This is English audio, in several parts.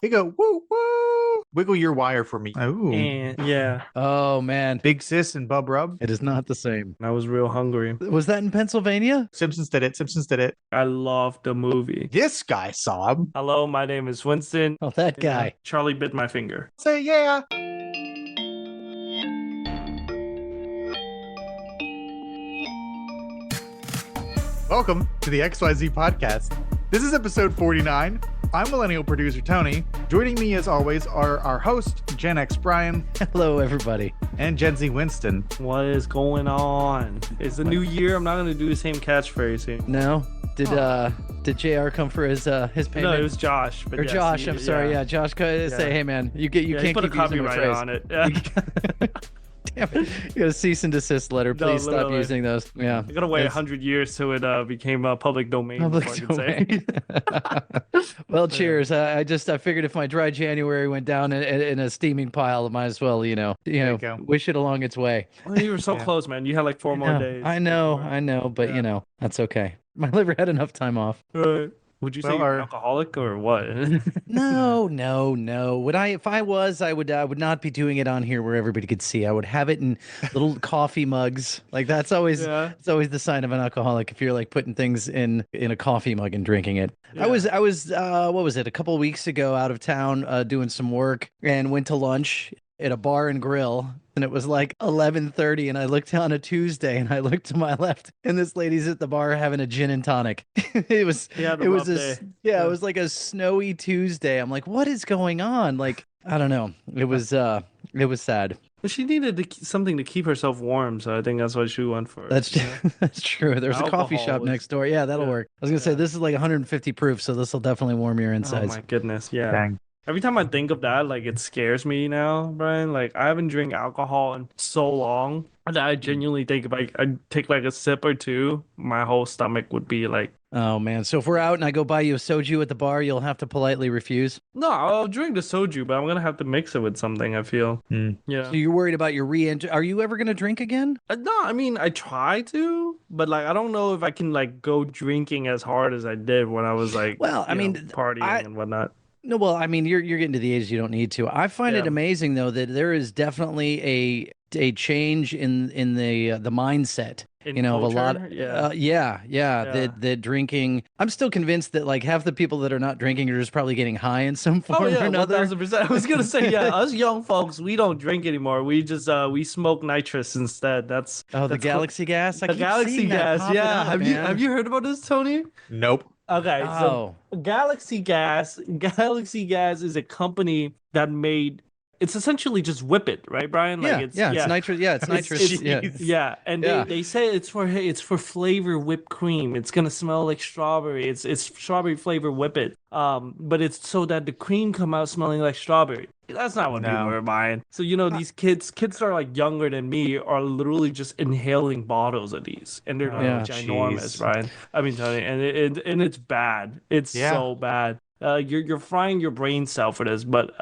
You go, woo, woo. Wiggle your wire for me. Ooh. And yeah, Oh man, Big Sis and Bub Rub. it is not the same. I was real hungry. Was that in Pennsylvania? Simpsons did it. Simpsons did it. I loved the movie. This guy saw him. Hello, my name is Winston. Oh, that guy. Charlie bit my finger. Say yeah. Welcome to the XYZ podcast. This is episode 49. I'm millennial producer Tony. Joining me as always are our host, Gen X Brian. Hello, everybody. And Gen Z Winston. What is going on? It's the new year. I'm not gonna do the same catchphrase here. No, did JR come for his payment? No, it was Josh. But or yes, Josh. I'm sorry. Yeah, Josh could say, "Hey, man, you can't put a keep using my copyright phrase." on it. Yeah. Damn it! You got a cease and desist letter. No, Please stop literally. using those. Yeah, I gotta wait 100 years till it became a public domain. public before I could domain. Well, cheers. I figured if my dry January went down in a steaming pile, I might as well, you go. wish it along its way. Well, you were so close, man. You had like 4 more days. I know, but that's okay. My liver had enough time off. Right. Would you say you're an alcoholic or what? No. If I was, I would not be doing it on here where everybody could see. I would have it in little coffee mugs. Like that's always it's always the sign of an alcoholic if you're like putting things in a coffee mug and drinking it. Yeah. I was what was it? A couple of weeks ago out of town doing some work and went to lunch at a bar and grill. And it was like 11:30, and I looked on a Tuesday, and I looked to my left, and this lady's at the bar having a gin and tonic. It was like a snowy Tuesday. I'm like, what is going on? Like, I don't know. It was sad. But she needed something to keep herself warm, so I think that's what she went for. That's that's true. There's a coffee shop next door. Yeah, that'll work. I was gonna say this is like 150 proof, so this will definitely warm your insides. Oh my goodness, yeah. Dang. Every time I think of that, like it scares me now, Brian. Like I haven't drank alcohol in so long that I genuinely think if I take like a sip or two, my whole stomach would be like. Oh man! So if we're out and I go buy you a soju at the bar, you'll have to politely refuse. No, I'll drink the soju, but I'm gonna have to mix it with something. I feel. Yeah. So you're worried about your re-entry? Are you ever gonna drink again? No, I mean I try to, but like I don't know if I can like go drinking as hard as I did when I was like. Well, I mean, partying and whatnot. No, well, I mean, you're getting to the age you don't need to. I find it amazing though that there is definitely a change in the mindset. In of culture? a lot. That drinking. I'm still convinced that like half the people that are not drinking are just probably getting high in some form or another. 1000%. I was gonna say, us young folks, we don't drink anymore. We just we smoke nitrous instead. That's the galaxy gas. The galaxy gas. Yeah. Have you heard about this, Tony? Nope. Okay, so Galaxy Gas is a company that made. It's essentially just Whippet, right, Brian? Like it's nitrous. Yeah, it's nitrous. And they say it's for flavor whipped cream. It's gonna smell like strawberry. It's strawberry flavor Whippet. But it's so that the cream come out smelling like strawberry. That's not what people are buying. So these kids that are like younger than me are literally just inhaling bottles of these, and they're like ginormous, Brian. I mean, Tony, and it's bad. It's so bad. You're frying your brain cell for this, but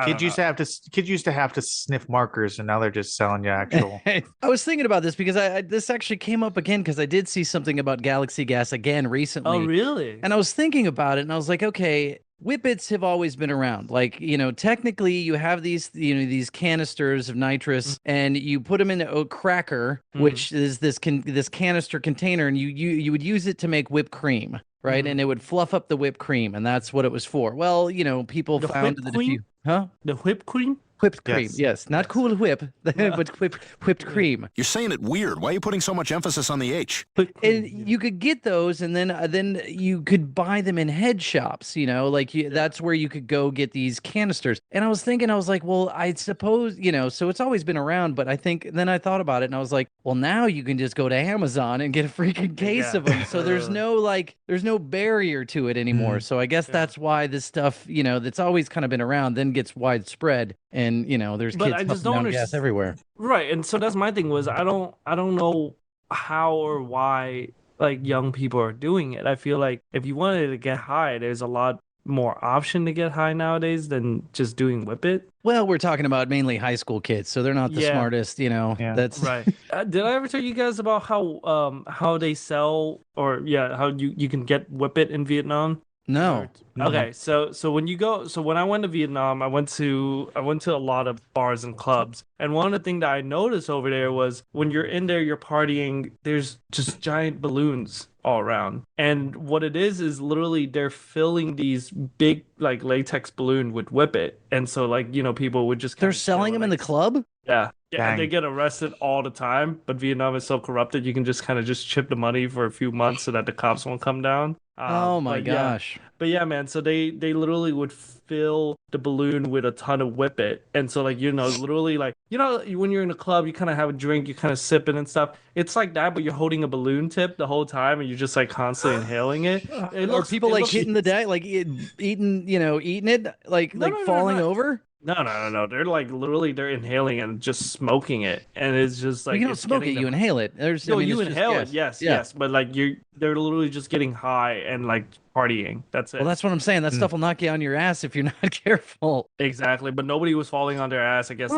Kids used to have to sniff markers, and now they're just selling you actual. I was thinking about this because this actually came up again because I did see something about Galaxy Gas again recently. Oh, really? And I was thinking about it, and I was like, okay, Whippets have always been around. Like, technically you have these, these canisters of nitrous, and you put them in a cracker, which is this canister container, and you would use it to make whipped cream, right? And it would fluff up the whipped cream, and that's what it was for. Well, people found that if you... Huh? The whipped cream? Whipped cream, yes. Not Cool Whip, but whipped cream. You're saying it weird. Why are you putting so much emphasis on the H? And you could get those, and then you could buy them in head shops, that's where you could go get these canisters. And I was like, well, I suppose, so it's always been around, but then I thought about it, and I was like, well, now you can just go to Amazon and get a freaking case of them. So there's no barrier to it anymore. So I guess that's why this stuff, that's always kind of been around, then gets widespread. And there's kids pumping down gas everywhere. Right, and so that's my thing was I don't know how or why like young people are doing it. I feel like if you wanted to get high, there's a lot more option to get high nowadays than just doing Whippet. Well, we're talking about mainly high school kids, so they're not the smartest, That's right. Did I ever tell you guys about how they sell how you can get Whippet in Vietnam? No. Okay, so when I went to Vietnam, I went to a lot of bars and clubs. And one of the things that I noticed over there was when you're in there, you're partying, there's just giant balloons all around. And what it is literally they're filling these big like latex balloon with Whippet. And so like, people would just They're selling them in the club? Yeah. Yeah, and they Dang. get arrested all the time, but Vietnam is so corrupted you can just kind of just chip the money for a few months so that the cops won't come down. Oh my but yeah. gosh. But yeah, man, so they literally would fill the balloon with a ton of Whippet. And so like, literally like, when you're in a club, you kind of have a drink, you kind of sip it and stuff. It's like that, but you're holding a balloon tip the whole time and you're just like constantly inhaling it. Are people like hitting the deck, like eating it, like falling over? No. They're like literally they're inhaling and just smoking it, and it's just like you don't smoke it, you inhale it. You inhale it, yes, but like they're literally just getting high and like partying. That's it. Well, that's what I'm saying. That stuff will knock you on your ass if you're not careful. Exactly, but nobody was falling on their ass. I guess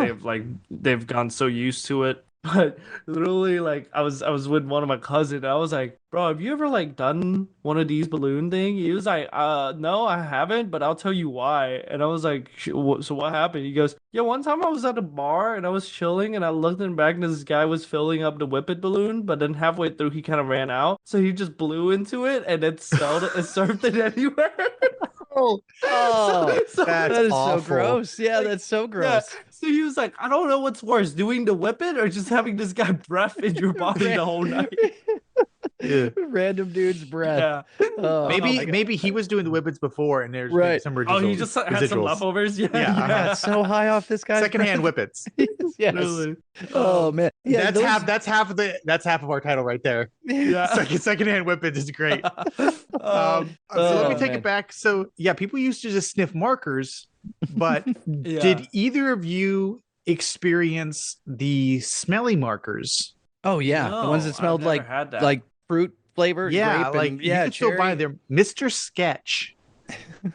they've gone so used to it. But literally, like I was with one of my cousins. I was like, "Bro, have you ever like done one of these balloon thing?" He was like, no, I haven't, but I'll tell you why." And I was like, "So what happened?" He goes, "Yeah, one time I was at a bar and I was chilling and I looked in the back and this guy was filling up the Whippet balloon, but then halfway through he kind of ran out, so he just blew into it and then served it anywhere." Oh, that's that is awful. so gross. Yeah, that's so gross. Yeah. So he was like, "I don't know what's worse, doing the Whippet or just having this guy breath in your body the whole night." Yeah. Random dude's breath. Yeah. Oh, Maybe he was doing the Whippets before, and there's Right. some residuals. Oh, he just had some residuals. leftovers. Yeah. Yeah, he got so high off this guy's Secondhand Whippets. Yes. Literally. Oh man. Yeah, That's half of our title right there. Yeah. Secondhand Whippets is great. So let me take it back. So yeah, people used to just sniff markers, but Yeah. did either of you experience the smelly markers? Oh yeah, the ones that No, smelled I've never had that. like fruit flavor. Yeah, grape like and, you could still buy them. Mr. Sketch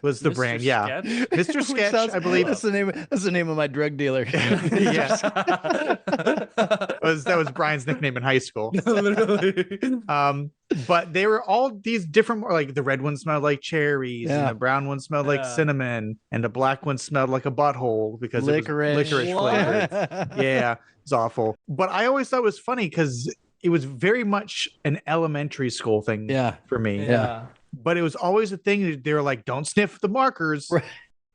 was the Mr. brand. Yeah, Sketch? Mr. Which Sketch, sounds- I believe. that's the name. That's the name of my drug dealer. Yeah, that was Brian's nickname in high school. Literally. But they were all these different, like the red one smelled like cherries, and Yeah. the brown one smelled like Yeah. cinnamon, and the black one smelled like a butthole because it was licorice What? flavored. Yeah, it's awful. But I always thought it was funny because it was very much an elementary school thing Yeah. for me. Yeah. But it was always a thing that they were like, "Don't sniff the markers." Right.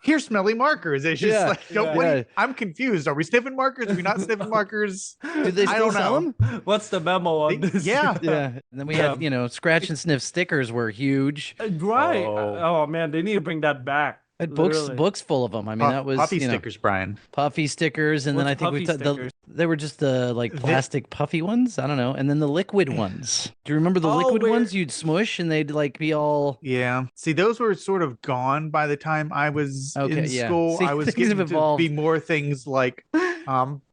Here's smelly markers. It's just Yeah, like, yeah. I'm confused. Are we sniffing markers? Are we not sniffing markers? Did they I still don't sell know. them? What's the memo on They- this? yeah. Yeah. And then we had, scratch and sniff stickers were huge. Right. Oh. Oh man, they need to bring that back. I had books Literally. books full of them. I mean, that was puffy stickers, Brian. puffy stickers, and then What's I think we puffy stickers? they were just the like plastic puffy ones. I don't know, and then the liquid ones. Do you remember the Oh, liquid where- ones? You'd smush, and they'd like be all. Yeah. See, those were sort of gone by the time I was Okay, in yeah. school. See, I was things have getting to evolved. be more things like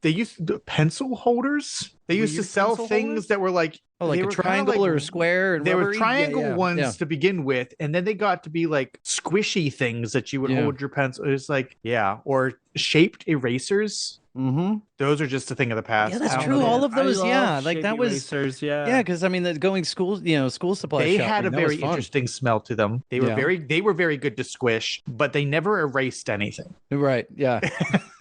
they used to do pencil holders. They We used to used sell pencil things holders? that were like Oh, like they a were kinda triangle like- or a square. And they were rubbery? triangle Yeah, yeah, ones yeah. to begin with, and then they got to be like squishy things that you would Yeah. hold your pencil. It's like, yeah, or shaped erasers. Mm-hmm. Those are just a thing of the past. Yeah, that's I don't true. know. All of I those, love yeah, like shape that was. erasers, yeah. Yeah, because I mean, going school, school supply. They shopping, had a that was very fun. interesting smell to them. They were Yeah. they were very good to squish, but they never erased anything. Right. Yeah.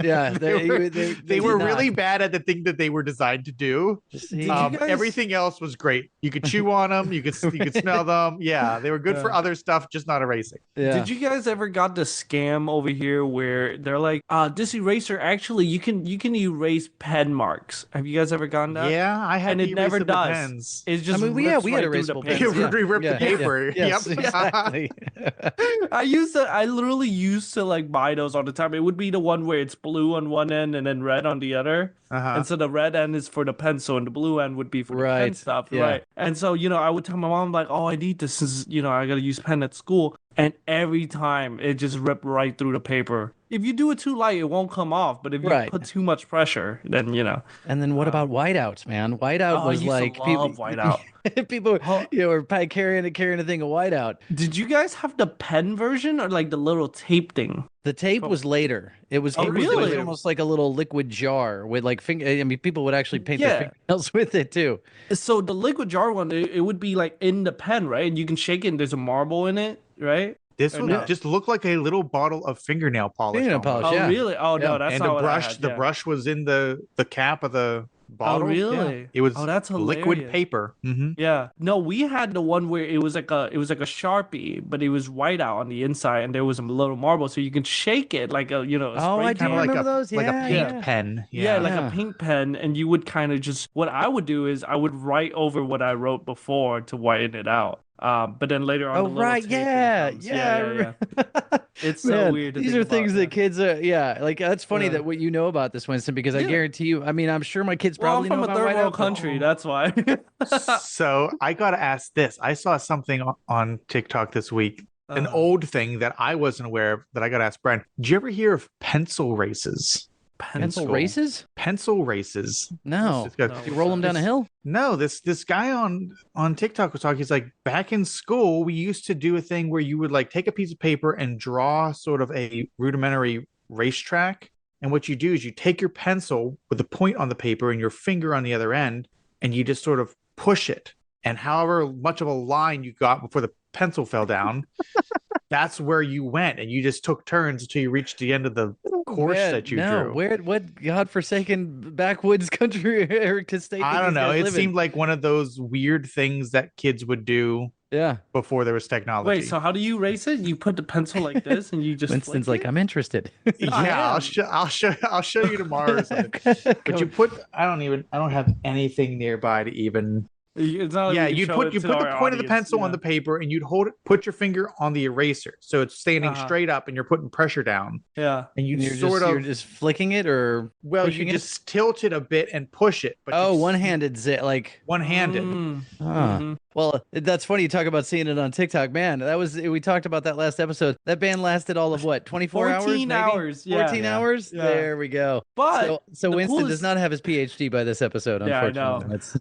Yeah. They were, they were did really not. bad at the thing that they were designed to do. See? you guys- Everything else was great. You could chew on them. You could smell them. Yeah, they were good for Yeah. other stuff, just not erasing. Yeah. Did you guys ever got the scam over here where they're like, this eraser actually you can erase pen marks? Have you guys ever gotten that? Yeah, I had And it never erasable does. pens. It's just I mean, we rips had right through the erasable paper. pens. Yeah. We ripped the Yeah. paper. Yes, Yep. exactly. I literally used to like buy those all the time. It would be the one where it's blue on one end and then red on the other. Uh-huh. And so the red end is for the pencil and the blue end would be for the pen Right, stuff. yeah. Right. And so, I would tell my mom like, oh, I need this since, I got to use pen at school. And every time it just ripped right through the paper. If you do it too light, it won't come off. But if you Right. put too much pressure, then, And then what about whiteouts, man? Whiteout Oh, I was used to like love whiteout. people, Oh. were carrying a thing of whiteout. Did you guys have the pen version or like the little tape thing? The tape was later. It was, Oh, it was really? almost like a little liquid jar with like finger. I mean, people would actually paint Yeah. their fingernails with it too. So the liquid jar one, it would be like in the pen, right? And you can shake it and there's a marble in it, right? This one no? just looked like a little bottle of fingernail polish. Fingernail almost. polish. Oh Yeah. really? Oh Yeah. no, that's And not the what brush, I had. the Yeah. brush was in the cap of the Oh bottle. really? Yeah. It was Oh, that's liquid hilarious. paper. Mm-hmm. Yeah. No, we had the one where it was like a Sharpie, but it was white out on the inside, and there was a little marble, so you can shake it like a a Oh, spray I do can. remember those. like a Yeah, pink yeah. pen. Yeah, like Yeah. a pink pen, and you would kind of just what I would do is I would write over what I wrote before to whiten it out. But then later on, Oh the little right, tape yeah, comes. yeah. It's so Man, weird. To these think are things about, that kids are. Yeah, like that's funny Yeah. that what you know about this, Winston, because I Yeah. guarantee you. I mean, I'm sure my kids Well, I'm probably from know a about third whiteout, world but- country. That's why. So I got to ask this. I saw something on TikTok this week, an old thing that I wasn't aware of that I got to ask Brian. Did you ever hear of pencil races? Pencil school. races? Pencil races. No. This guy- No. You roll them down a hill? No, this guy on TikTok was talking. He's like, back in school, we used to do a thing where you would like take a piece of paper and draw sort of a rudimentary racetrack. And what you do is you take your pencil with the point on the paper and your finger on the other end, and you just sort of push it. And however much of a line you got before the pencil fell down, that's where you went. And you just took turns until you reached the end of the course Man, that you no, drew. what godforsaken backwoods country or state? I that don't these know. guys It live in? seemed like one of those weird things that kids would do Yeah. before there was technology. Wait, so how do you race it? You put the pencil like this, and you just Winston's flick like, it? I'm interested. yeah, I'll show you tomorrow or something. But you put I don't have anything nearby to even It's not like yeah, we can you'd show put it you to put the our point of the audience, pencil on yeah. the paper and you'd put your finger on the eraser. So it's standing Uh-huh. straight up and you're putting pressure down. Yeah. And you you're sort you're of just flicking it or well, pushing you it? just tilt it a bit and push it. But Oh, you- one-handed like one-handed. Ah. Mhm. Well, that's funny you talk about seeing it on TikTok. Man, we talked about that last episode. That band lasted all of what, 24 hours? 14 maybe? hours, yeah. 14 Yeah. hours? Yeah. There we go. But so the Winston does coolest- not have his PhD by this episode, Yeah, I unfortunately. know. It's-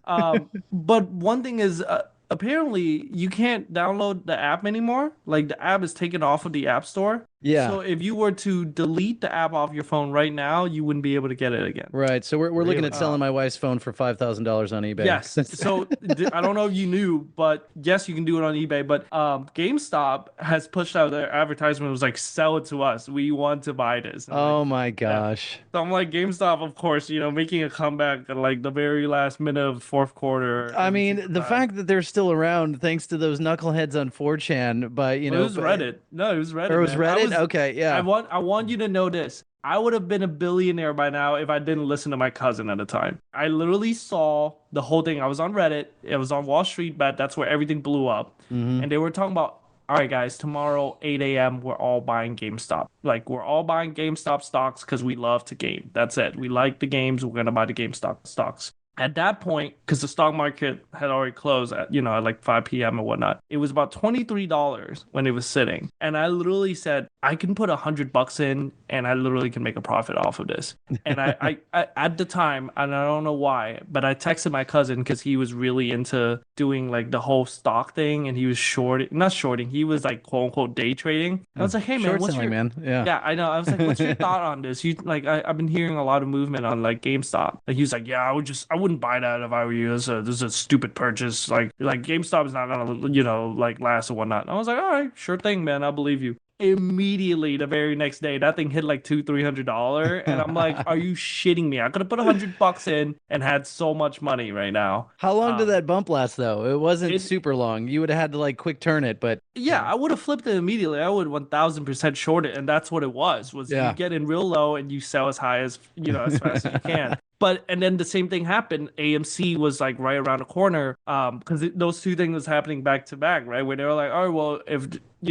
But one thing is, apparently you can't download the app anymore. Like the app is taken off of the App Store. Yeah. So if you were to delete the app off your phone right now, you wouldn't be able to get it again. Right. So we're looking Really? at selling my wife's phone for $5,000 on eBay. Yes. So I don't know if you knew, but yes, you can do it on eBay. But GameStop has pushed out their advertisement. It was like, sell it to us. We want to buy this. And I'm Oh like, my gosh. so I'm like, GameStop, of course, making a comeback at like the very last minute of fourth quarter. I every mean, single the time. fact that they're still around thanks to those knuckleheads on 4chan, but Well, it was Reddit. No, it was Reddit. Or it was man. Reddit? Okay, yeah. I want you to know this. I would have been a billionaire by now if I didn't listen to my cousin at the time. I literally saw the whole thing. I was on Reddit. It was on Wall Street Bet. That's where everything blew up. Mm-hmm. And they were talking about, all right, guys, tomorrow, 8 a.m., we're all buying GameStop. Like, we're all buying GameStop stocks because we love to game. That's it. We like the games. We're going to buy the GameStop stocks. At that point, because the stock market had already closed at, at like 5 p.m. and whatnot, it was about $23 when it was sitting. And I literally said, I can put $100 in and I literally can make a profit off of this. And I at the time, and I don't know why, but I texted my cousin because he was really into doing like the whole stock thing and he was not shorting, he was like quote unquote day trading. And I was like, hey man, Short what's selling, your... man. Yeah. Yeah, I know. I was like, what's your thought on this? You like, I've been hearing a lot of movement on like GameStop. Like he was like, yeah, I wouldn't buy that if I were you. This is a stupid purchase. Like GameStop is not gonna like last or whatnot. And I was like, all right, sure thing, man. I believe you. Immediately the very next day, that thing hit like $200-300, and I'm like, are you shitting me? I could have put $100 in and had so much money right now. How long did that bump last though? It wasn't super long. You would have had to like quick turn it, but Yeah, I would have flipped it immediately. I would 1000% short it, and that's what it was. Yeah. You get in real low and you sell as high as as fast as you can. And then the same thing happened. AMC was like right around the corner, because those two things was happening back to back, right? Where they were like, oh well, if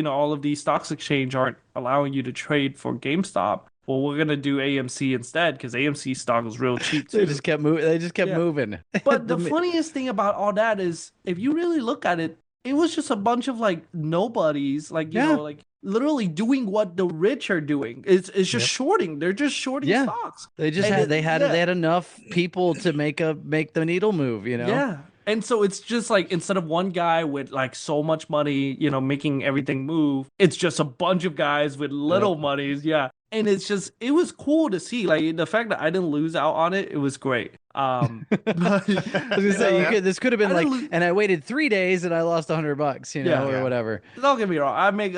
all of these stocks exchange aren't allowing you to trade for GameStop, well, we're gonna do AMC instead because AMC stock was real cheap too. they just kept moving. They just kept Yeah. moving. But the funniest thing about all that is, if you really look at it, it was just a bunch of like nobodies, like Yeah. like literally doing what the rich are doing. It's just shorting. They're just shorting Yeah. stocks. They just And had it- they had yeah. enough people to make the needle move, Yeah. And so it's just like, instead of one guy with like so much money, making everything move, it's just a bunch of guys with little monies. Yeah. And it was cool to see. Like the fact that I didn't lose out on it, it was great. But, I was gonna say this could have been like, and I waited 3 days and I lost $100, or whatever. Don't get me wrong. I made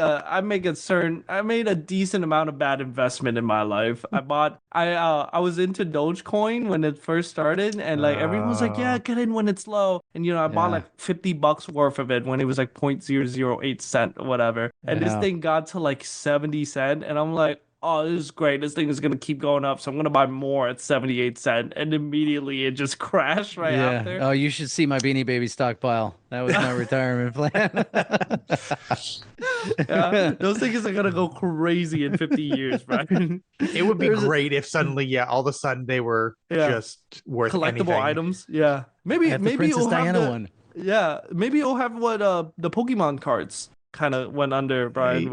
a decent amount of bad investment in my life. I was into Dogecoin when it first started, and like everyone was like, yeah, get in when it's low. And I bought like $50 worth of it when it was like 0.008 cent or whatever. And this thing got to like 70 cent, and I'm like, oh, this is great. This thing is going to keep going up. So I'm going to buy more at 78 cent. And immediately it just crashed right after. Oh, you should see my Beanie Baby stockpile. That was my retirement plan. Those things are going to go crazy in 50 years, Brian. It would be great if suddenly, all of a sudden they were just worth collectible anything. Items. Yeah. Maybe Princess Diana one. Yeah. Maybe you'll have what the Pokemon cards kind of went under, Brian.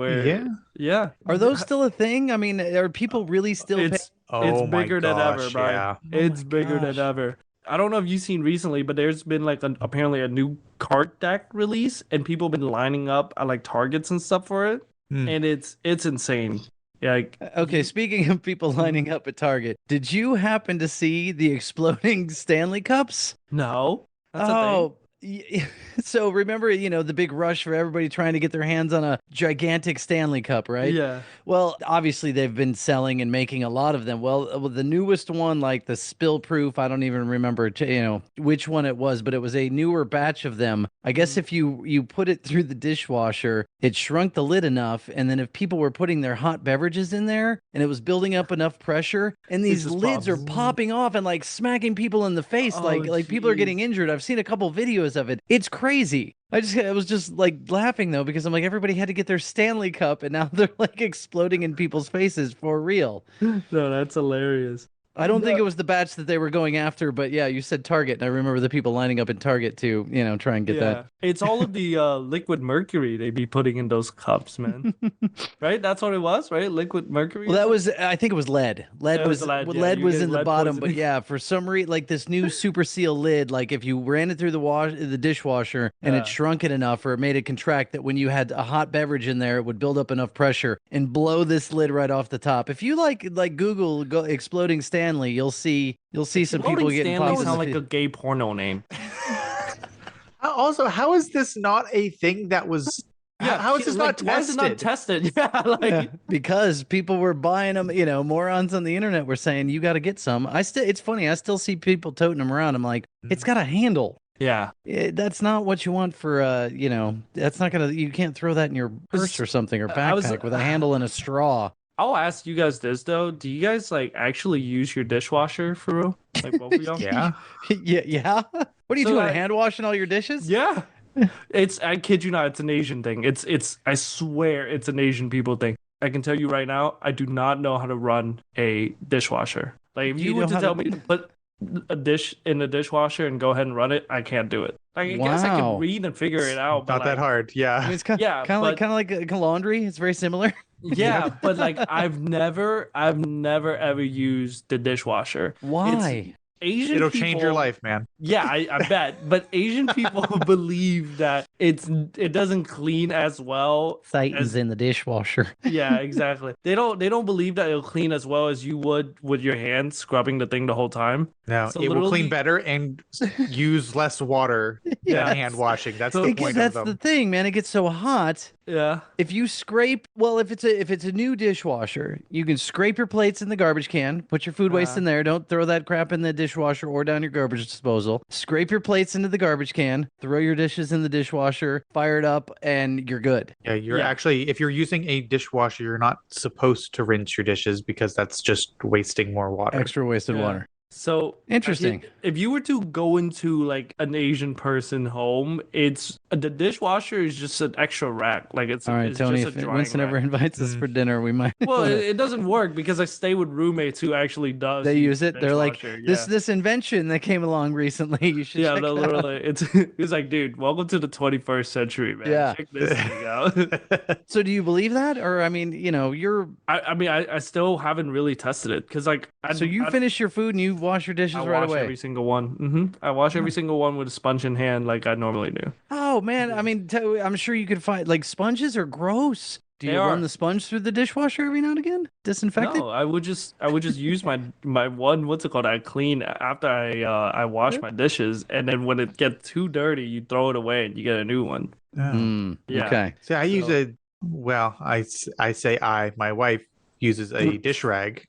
Are those still a thing? I mean, are people really still it's bigger than ever, Brian. It's bigger than ever. I don't know if you've seen recently, but there's been like apparently a new card deck release, and people have been lining up at like Targets and stuff for it, and it's insane. Okay, speaking of people lining up at Target, did you happen to see the exploding Stanley Cups? No. That's a thing. So remember, the big rush for everybody trying to get their hands on a gigantic Stanley Cup, right? Yeah. Well, obviously they've been selling and making a lot of them. Well, the newest one, like the spill proof, I don't even remember, which one it was, but it was a newer batch of them. I guess if you put it through the dishwasher, it shrunk the lid enough, and then if people were putting their hot beverages in there, and it was building up enough pressure, and these lids are popping off and like smacking people in the face, like people are getting injured. I've seen a couple videos of it. It's crazy. I was just like laughing though, because I'm like, everybody had to get their Stanley Cup, and now they're like exploding in people's faces for real. No, that's hilarious. I don't think it was the batch that they were going after, but yeah, you said Target, and I remember the people lining up at Target to, try and get that. It's all of the liquid mercury they be putting in those cups, man. Right? That's what it was, right? Liquid mercury. Well, I think it was lead. Lead was in the bottom, but yeah, for some reason, like this new Super Seal lid, like if you ran it through the dishwasher and it shrunk it enough, or it made it contract, that when you had a hot beverage in there, it would build up enough pressure and blow this lid right off the top. If you like Google exploding Stanley, you'll see some people getting Stanley sound like a gay porno name. Also, how is this not a thing that was? How is this not tested? Why is it not tested? Yeah, because people were buying them. Morons on the internet were saying you got to get some. It's funny. I still see people toting them around. I'm like, it's got a handle. Yeah, that's not what you want for. That's not gonna. You can't throw that in your purse or something, or backpack with a handle and a straw. I'll ask you guys this though: do you guys actually use your dishwasher for real? Like both of y'all? Yeah. Yeah. What are you doing? Hand washing all your dishes? Yeah. I kid you not, it's an Asian thing. I swear it's an Asian people thing. I can tell you right now, I do not know how to run a dishwasher. Like if you were to tell me to put a dish in the dishwasher and go ahead and run it, I can't do it. I guess I can read and figure it out. Not that hard. Yeah. I mean, it's kind of like laundry. It's very similar. Yeah, but I've never ever used the dishwasher. Why? It'll change your life, man. Yeah, I bet. But Asian people believe that it doesn't clean as well. Satan's in the dishwasher. Yeah, exactly. They don't believe that it'll clean as well as you would with your hands scrubbing the thing the whole time. No, so it will clean better and use less water than hand washing. That's the point That's of them. the thing, man. It gets so hot. Yeah. If you scrape, if it's a new dishwasher, you can scrape your plates in the garbage can, put your food waste in there. Don't throw that crap in the dishwasher or down your garbage disposal. Scrape your plates into the garbage can, throw your dishes in the dishwasher, fire it up, and you're good. Yeah, actually, if you're using a dishwasher, you're not supposed to rinse your dishes because that's just wasting more water. Extra wasted water. So interesting. If you were to go into an Asian person home, it's the dishwasher is just an extra rack. It's all right, it's Tony. Just if Winston ever invites us for dinner, we might. Well, it doesn't work because I stay with roommates who actually does. They use it. They're like this invention that came along recently. You should. Yeah, literally. It's like, dude, welcome to the 21st century, man. Yeah. Check this thing out. So, do you believe that, or I mean, you're. I still haven't really tested it because So you finish your food and you wash your dishes right away. Every single one. I wash every single one with a sponge in hand, like I normally do. Oh man, I mean, I'm sure you could find sponges are gross. Do you run the sponge through the dishwasher every now and again? Disinfect it? No, I would just use my one, what's it called? I clean after I wash my dishes, and then when it gets too dirty, you throw it away and you get a new one. Yeah. Okay. See, I use a well, I say my wife uses a dish rag.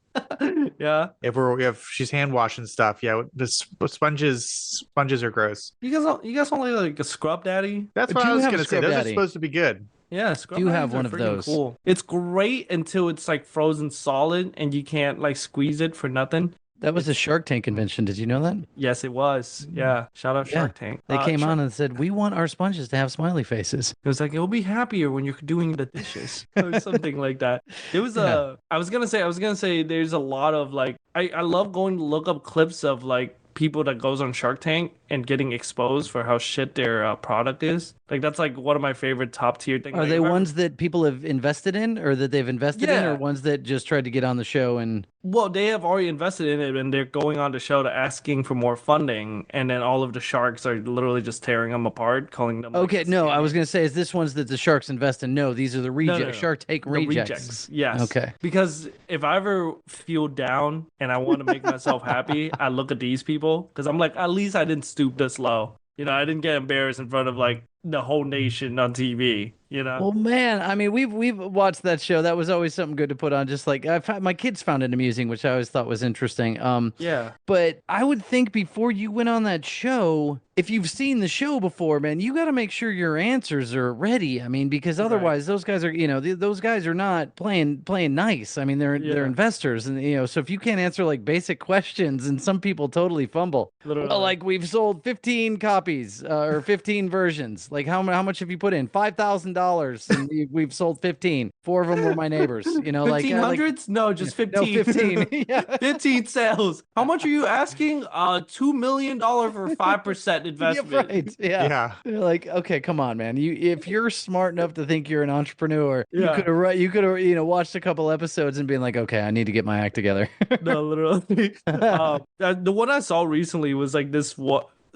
Yeah. If she's hand washing stuff, yeah, the sponges are gross. You guys only like a scrub daddy? That's Do what I you was have a gonna say. scrub Those daddy? are supposed to be good. Yeah, scrub Do you have daddies are one of freaking those? Cool. It's great until it's like frozen solid and you can't like squeeze it for nothing. That was a Shark Tank convention. Did you know that? Yes, it was. Yeah. Shout out Shark Tank. They came on and said, we want our sponges to have smiley faces. It was like, you'll be happier when you're doing the dishes or something like that. It was I was gonna say there's a lot of like I love going to look up clips of like people that goes on Shark Tank and getting exposed for how shit their product is. Like that's like one of my favorite top tier things. Are like, they ones that people have invested in, or that they've invested in, or ones that just tried to get on the show and? Well, they have already invested in it, and they're going on the show to asking for more funding, and then all of the sharks are literally just tearing them apart, calling them. Okay, like, no, I was gonna say, is this ones that the sharks invest in? No, these are the rejects. No. Shark Tank The rejects. Yes. Okay. Because if I ever feel down and I want to make myself happy, I look at these people because I'm like, at least I didn't stoop this low. You know, I didn't get embarrassed in front of like the whole nation on TV. You know. Well, man, I mean, we've watched that show. That was always something good to put on. Just like my kids found it amusing, which I always thought was interesting. Yeah. But I would think before you went on that show, if you've seen the show before, man, you got to make sure your answers are ready. I mean, because otherwise, those guys are, those guys are not playing nice. I mean, they're investors, and so if you can't answer like basic questions, and some people totally fumble. Literally. Well, like we've sold 15 copies or 15 versions. Like how much have you put in? $5,000. And we've sold 15. 4 of them were my neighbors. Like 1500s? No, just 15. No, 15. Yeah. 15 sales. How much are you asking? $2 million for 5% investment. Yeah, right. Yeah. You're like, okay, come on, man. If you're smart enough to think you're an entrepreneur, you could have watched a couple episodes and been like, okay, I need to get my act together. No, literally. The one I saw recently was like this.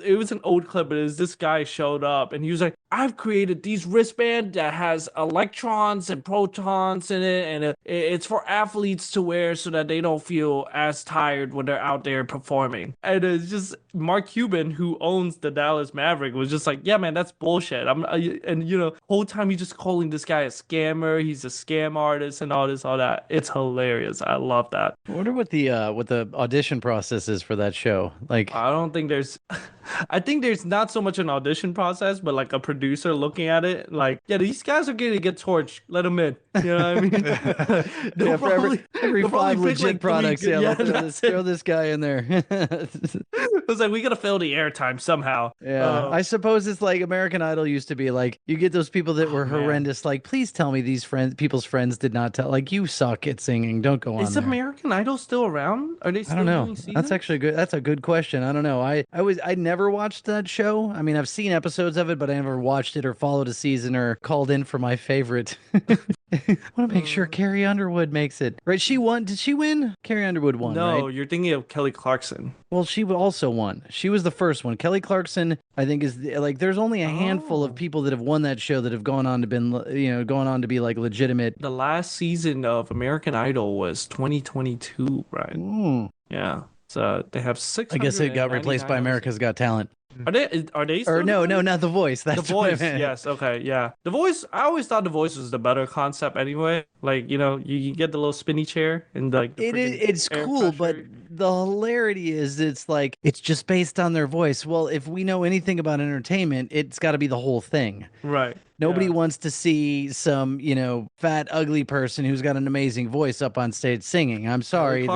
It was an old clip, but this guy showed up and he was like, I've created these wristband that has electrons and protons in it, and it's for athletes to wear so that they don't feel as tired when they're out there performing. And it's just Mark Cuban, who owns the Dallas Maverick, was just like, yeah, man, that's bullshit. Whole time he's just calling this guy a scammer. He's a scam artist and all this, all that. It's hilarious. I love that. I wonder what the audition process is for that show. Like, I don't think there's. I think there's not so much an audition process, but like a producer looking at it, like, yeah, these guys are gonna get torched. Let them in. You know what I mean? For every 5 legit like products, throw this guy in there. It was like, we gotta fill the airtime somehow. Yeah, I suppose it's like American Idol used to be. Like, you get those people that were horrendous. Like, please tell me these people's friends did not tell. Like, you suck at singing. Don't go on. Is American Idol still around? Are they still I don't know. doing seasons? That's actually good. That's a good question. I don't know. I never watched that show. I mean, I've seen episodes of it, but I never watched it or followed a season or called in for my favorite. I want to make sure Carrie Underwood makes it. Right? She won. Did she win? Carrie Underwood won. No, right? you're thinking of Kelly Clarkson. Well, she also won. She was the first one. Kelly Clarkson, I think, is like, there's only a handful of people that have won that show that have gone on to be like legitimate. The last season of American Idol was 2022, right? Yeah. So they have 6. I guess it got replaced by America's Got Talent. Are they still or no, not The Voice. That's The Voice. Yes. Okay. Yeah. The Voice. I always thought The Voice was the better concept anyway. Like, you get the little spinny chair and like it's cool, but the hilarity is it's like it's just based on their voice. Well, if we know anything about entertainment, it's got to be the whole thing. Right. Nobody wants to see some, fat, ugly person who's got an amazing voice up on stage singing. I'm sorry.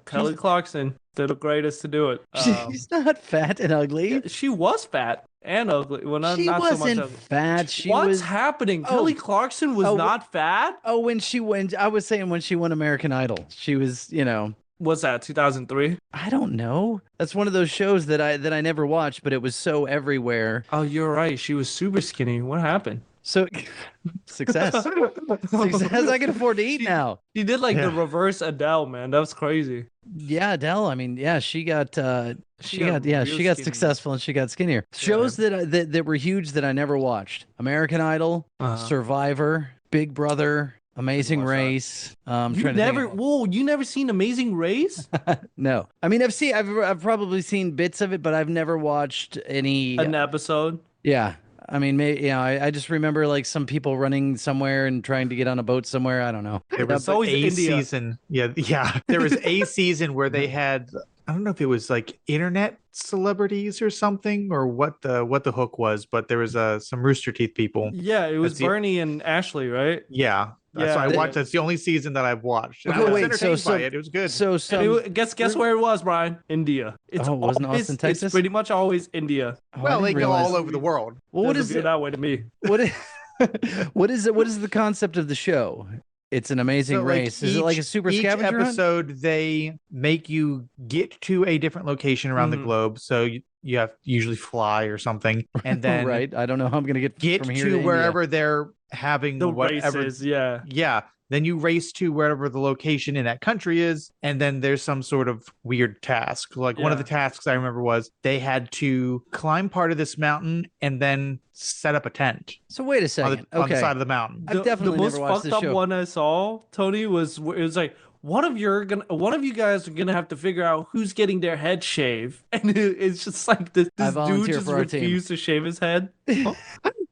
Kelly Clarkson. They're the greatest to do it. She's not fat and ugly. She was fat and ugly. Well, she not wasn't so much fat. What's happening? Kelly Clarkson was not fat? Oh, I was saying when she won American Idol, she was, Was that 2003? I don't know. That's one of those shows that I never watched, but it was so everywhere. Oh, you're right. She was super skinny. What happened? So, success. I can afford to eat now. She did the reverse Adele, man. That was crazy. Yeah, Adele. I mean, yeah, she got successful and she got skinnier. Shows that were huge that I never watched: American Idol, Survivor. Big Brother, Amazing Race. You never seen Amazing Race? No, I mean I've probably seen bits of it, but I've never watched an episode. Yeah. I mean, I just remember like some people running somewhere and trying to get on a boat somewhere. I don't know. There was always a India. season. Yeah. There was a season where they had, I don't know if it was like internet celebrities or something, or what the hook was, but there was some Rooster Teeth people. Yeah, it was Bernie and Ashley, right? Yeah. So I watched. That's the only season that I've watched. And I was entertained by it. It was good. Guess where it was, Brian? India. It wasn't Austin, Texas? It's pretty much always India. Well, they go all over the world. Well, what is it that way to me? What is it? What is the concept of the show? It's an amazing race. Is it like a super scavenger episode, hunt? they make you get to a different location around the globe. So you have to usually fly or something, and then right. I don't know how I'm gonna get from here to wherever India. They're having the whatever races. Yeah. Then you race to wherever the location in that country is, and then there's some sort of weird task. Like one of the tasks I remember was they had to climb part of this mountain and then set up a tent. So wait a second. On the side of the mountain. I've definitely the never most watched fucked up show. one I saw, Tony, was it was like one of you guys are gonna have to figure out who's getting their head shaved, and it's just like this dude just refused to shave his head.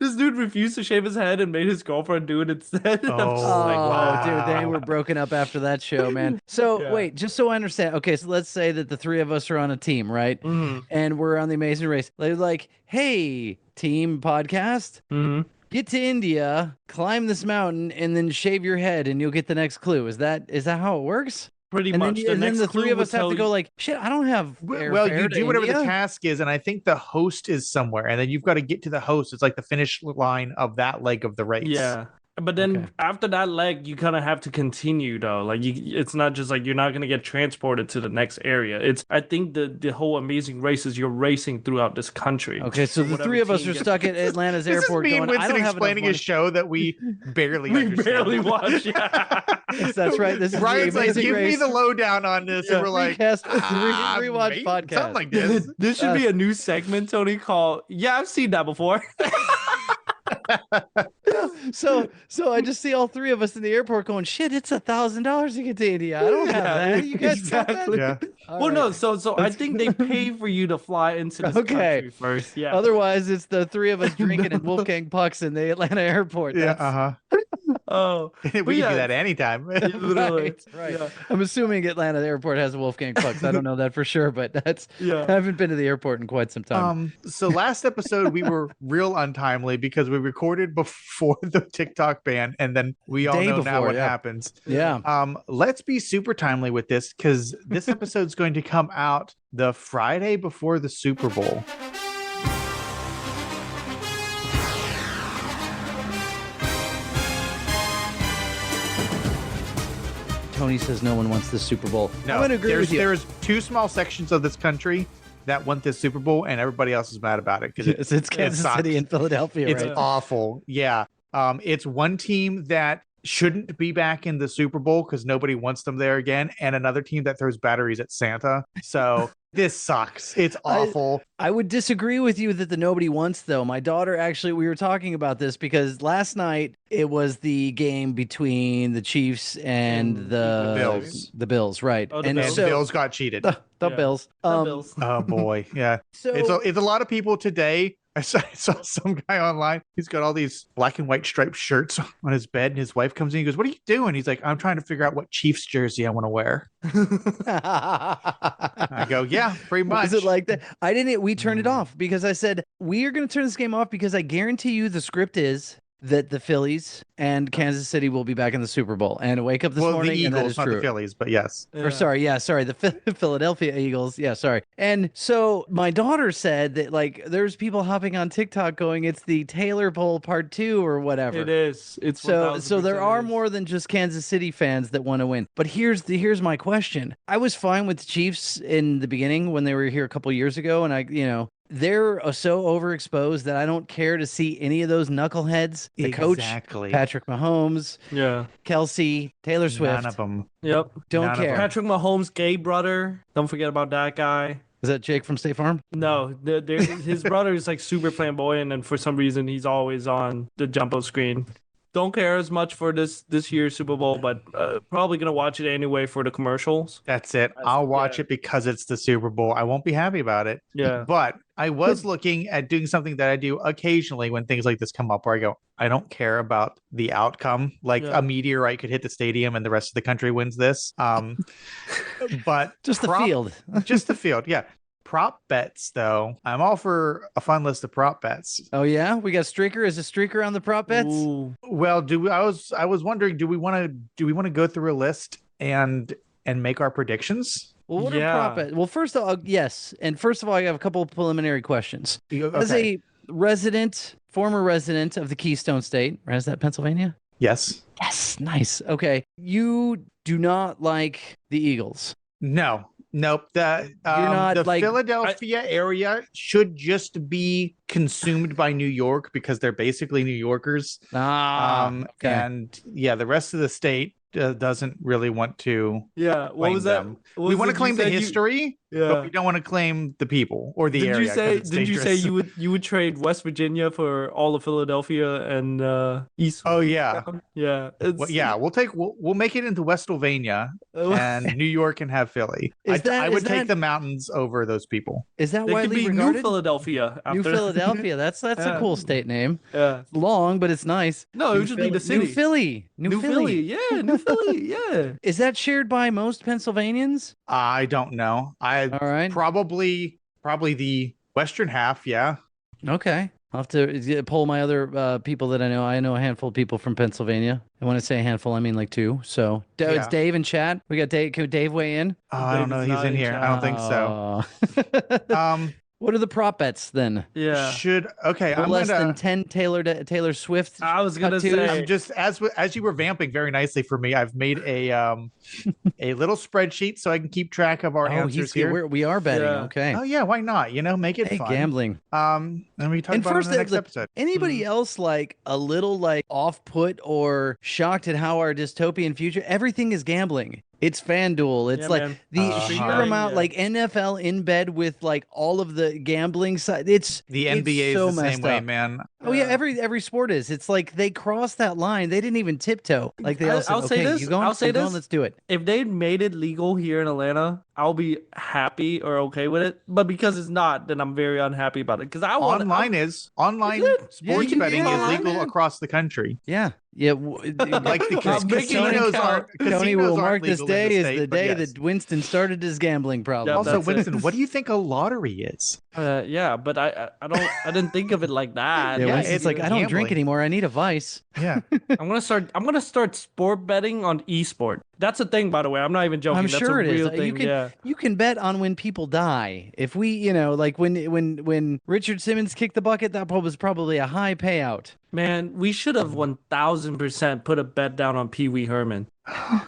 This dude refused to shave his head and made his girlfriend do it instead. I'm just like, wow, dude, they were broken up after that show, man. So wait, just so I understand. Okay, so let's say that the three of us are on a team, right? Mm-hmm. And we're on the Amazing Race. They're like, hey, team podcast. Mm-hmm. Get to India, climb this mountain, and then shave your head, and you'll get the next clue. Is that how it works? Pretty much. And then the three of us have to go like, shit, I don't have airfare you to do whatever India. the task is, and I think the host is somewhere, and then you've got to get to the host. It's like the finish line of that leg of the race. Yeah. But then after that leg, you kind of have to continue though. Like it's not just like you're not gonna get transported to the next area. I think the whole Amazing Race is you're racing throughout this country. Okay, so the three of us are stuck at Atlanta's airport. This is me going, and Winston I don't have explaining a show that we barely understand. Barely watch. Yeah. Yes, that's right. This is Brian's the like, Amazing give Race. me the lowdown on this, and we're like, rewatch podcast, something like this. This should be a new segment, Tony. Called I've seen that before. So I just see all three of us in the airport going, shit, it's $1,000 to get to India. I don't have that. You guys got that? Yeah. Well, no. So I think they pay for you to fly into this country first. Yeah. Otherwise, it's the three of us drinking at Wolfgang Puck's in the Atlanta airport. Yeah. Oh, we can do that anytime. Literally. Right. Yeah. I'm assuming Atlanta airport has a Wolfgang Puck's. I don't know that for sure, but I haven't been to the airport in quite some time. So last episode we were real untimely because we recorded before the TikTok ban, and then we all know now what happens. Yeah. Let's be super timely with this because this episode's going to come out the Friday before the Super Bowl. Tony says no one wants the Super Bowl. No, I'm going to agree with you. There's two small sections of this country that want this Super Bowl, and everybody else is mad about it because it's Kansas City and Philadelphia. It's right? awful. Yeah. It's one team that shouldn't be back in the Super Bowl because nobody wants them there again, and another team that throws batteries at Santa. So this sucks. It's awful. I would disagree with you that the nobody wants, though. My daughter, actually, we were talking about this because last night it was the game between the Chiefs and the Bills. The Bills, right? Oh, and Bills. so, the Bills got cheated. The Bills. The Bills. Oh boy, yeah. So It's a lot of people today. I saw some guy online. He's got all these black and white striped shirts on his bed, and his wife comes in. He goes, "What are you doing?" He's like, "I'm trying to figure out what Chiefs jersey I want to wear." I go, "Yeah, pretty much." Is it like that? We turned it off because I said, we are going to turn this game off because I guarantee you the script is that the Phillies and Kansas City will be back in the Super Bowl. And I wake up this morning the Eagles, and that is not true. the Phillies, but yes. Yeah. Or sorry, the Philadelphia Eagles. Yeah, sorry. And so my daughter said that like there's people hopping on TikTok going, it's the Taylor Bowl Part 2 or whatever. It is. It's so there are more than just Kansas City fans that want to win. But here's my question. I was fine with the Chiefs in the beginning when they were here a couple years ago, and they're so overexposed that I don't care to see any of those knuckleheads. The coach, Patrick Mahomes, Kelsey, Taylor Swift. None of them. Yep. Don't care. Patrick Mahomes' gay brother. Don't forget about that guy. Is that Jake from State Farm? No, his brother is like super flamboyant, and for some reason he's always on the jumbo screen. don't care as much for this year's Super Bowl, but probably gonna watch it anyway for the commercials. That's it. I'll watch it because it's the Super Bowl. I won't be happy about it. Yeah. But I was looking at doing something that I do occasionally when things like this come up where I go, I don't care about the outcome. Like a meteorite could hit the stadium and the rest of the country wins this. But just the field. Just the field. Yeah. Prop bets, though. I'm all for a fun list of prop bets. Oh yeah, we got streaker. Is a streaker on the prop bets? Ooh. Well, I was wondering, do we want to go through a list and make our predictions? Well, what are prop bets? Well, first of all, yes. And first of all, I have a couple of preliminary questions. Okay. As a former resident of the Keystone State, or is that Pennsylvania? Yes. Yes. Nice. Okay. You do not like the Eagles. No. Nope. The Philadelphia area should just be consumed by New York because they're basically New Yorkers. Okay. And yeah, the rest of the state doesn't really want to. Yeah. What was that? We want to claim the history, but we don't want to claim the people or the area. Did you say you would trade West Virginia for all of Philadelphia and East? Oh yeah. Yeah. We'll make it into Westsylvania and New York can have Philly. I would take the mountains over those people. Is that widely regarded? New Philadelphia. New Philadelphia. That's a cool state name. Yeah. Long, but it's nice. No, it would just be the city. New Philly. New Philly. Yeah. New Philly. Yeah. Is that shared by most Pennsylvanians? I don't know. All right. Probably the western half. Yeah. Okay. I'll have to poll my other people that I know. I know a handful of people from Pennsylvania. And when I say a handful, I mean like two. So it's Dave in chat. We got Dave. Can Dave weigh in? Oh, I don't know. He's in here. I don't think so. What are the prop bets then? Yeah. I'm less than 10 Taylor Swift. I was gonna say. I'm just as you were vamping very nicely for me. I've made a a little spreadsheet so I can keep track of our answers here. We are betting. Yeah. Okay. Oh yeah, why not? Make it fun. Gambling. And we talk about it in the next episode. Anybody else like a little like off put or shocked at how our dystopian future? Everything is gambling. It's FanDuel. It's the sheer amount, like NFL in bed with like all of the gambling side. It's the NBA so is the same way, man. Oh yeah, every sport is. It's like they crossed that line. They didn't even tiptoe. Like they all said, I'll say this. You going? I'll say this. Let's do it. If they made it legal here in Atlanta, I'll be happy or okay with it. But because it's not, then I'm very unhappy about it. Because online sports betting is legal across the country. Yeah. Yeah, like the casinos are. Tony will mark this day as the day that Winston started his gambling problem. Also, Winston, what do you think a lottery is? Yeah, but I didn't think of it like that. Yeah, it's like I don't drink anymore. I need a vice. Yeah, I'm gonna start sport betting on esport. That's a thing, by the way. I'm not even joking. I'm That's sure a real it is. thing. You can bet on when people die. If we, like when Richard Simmons kicked the bucket, that was probably a high payout. Man, we should have 1,000% put a bet down on Pee Wee Herman.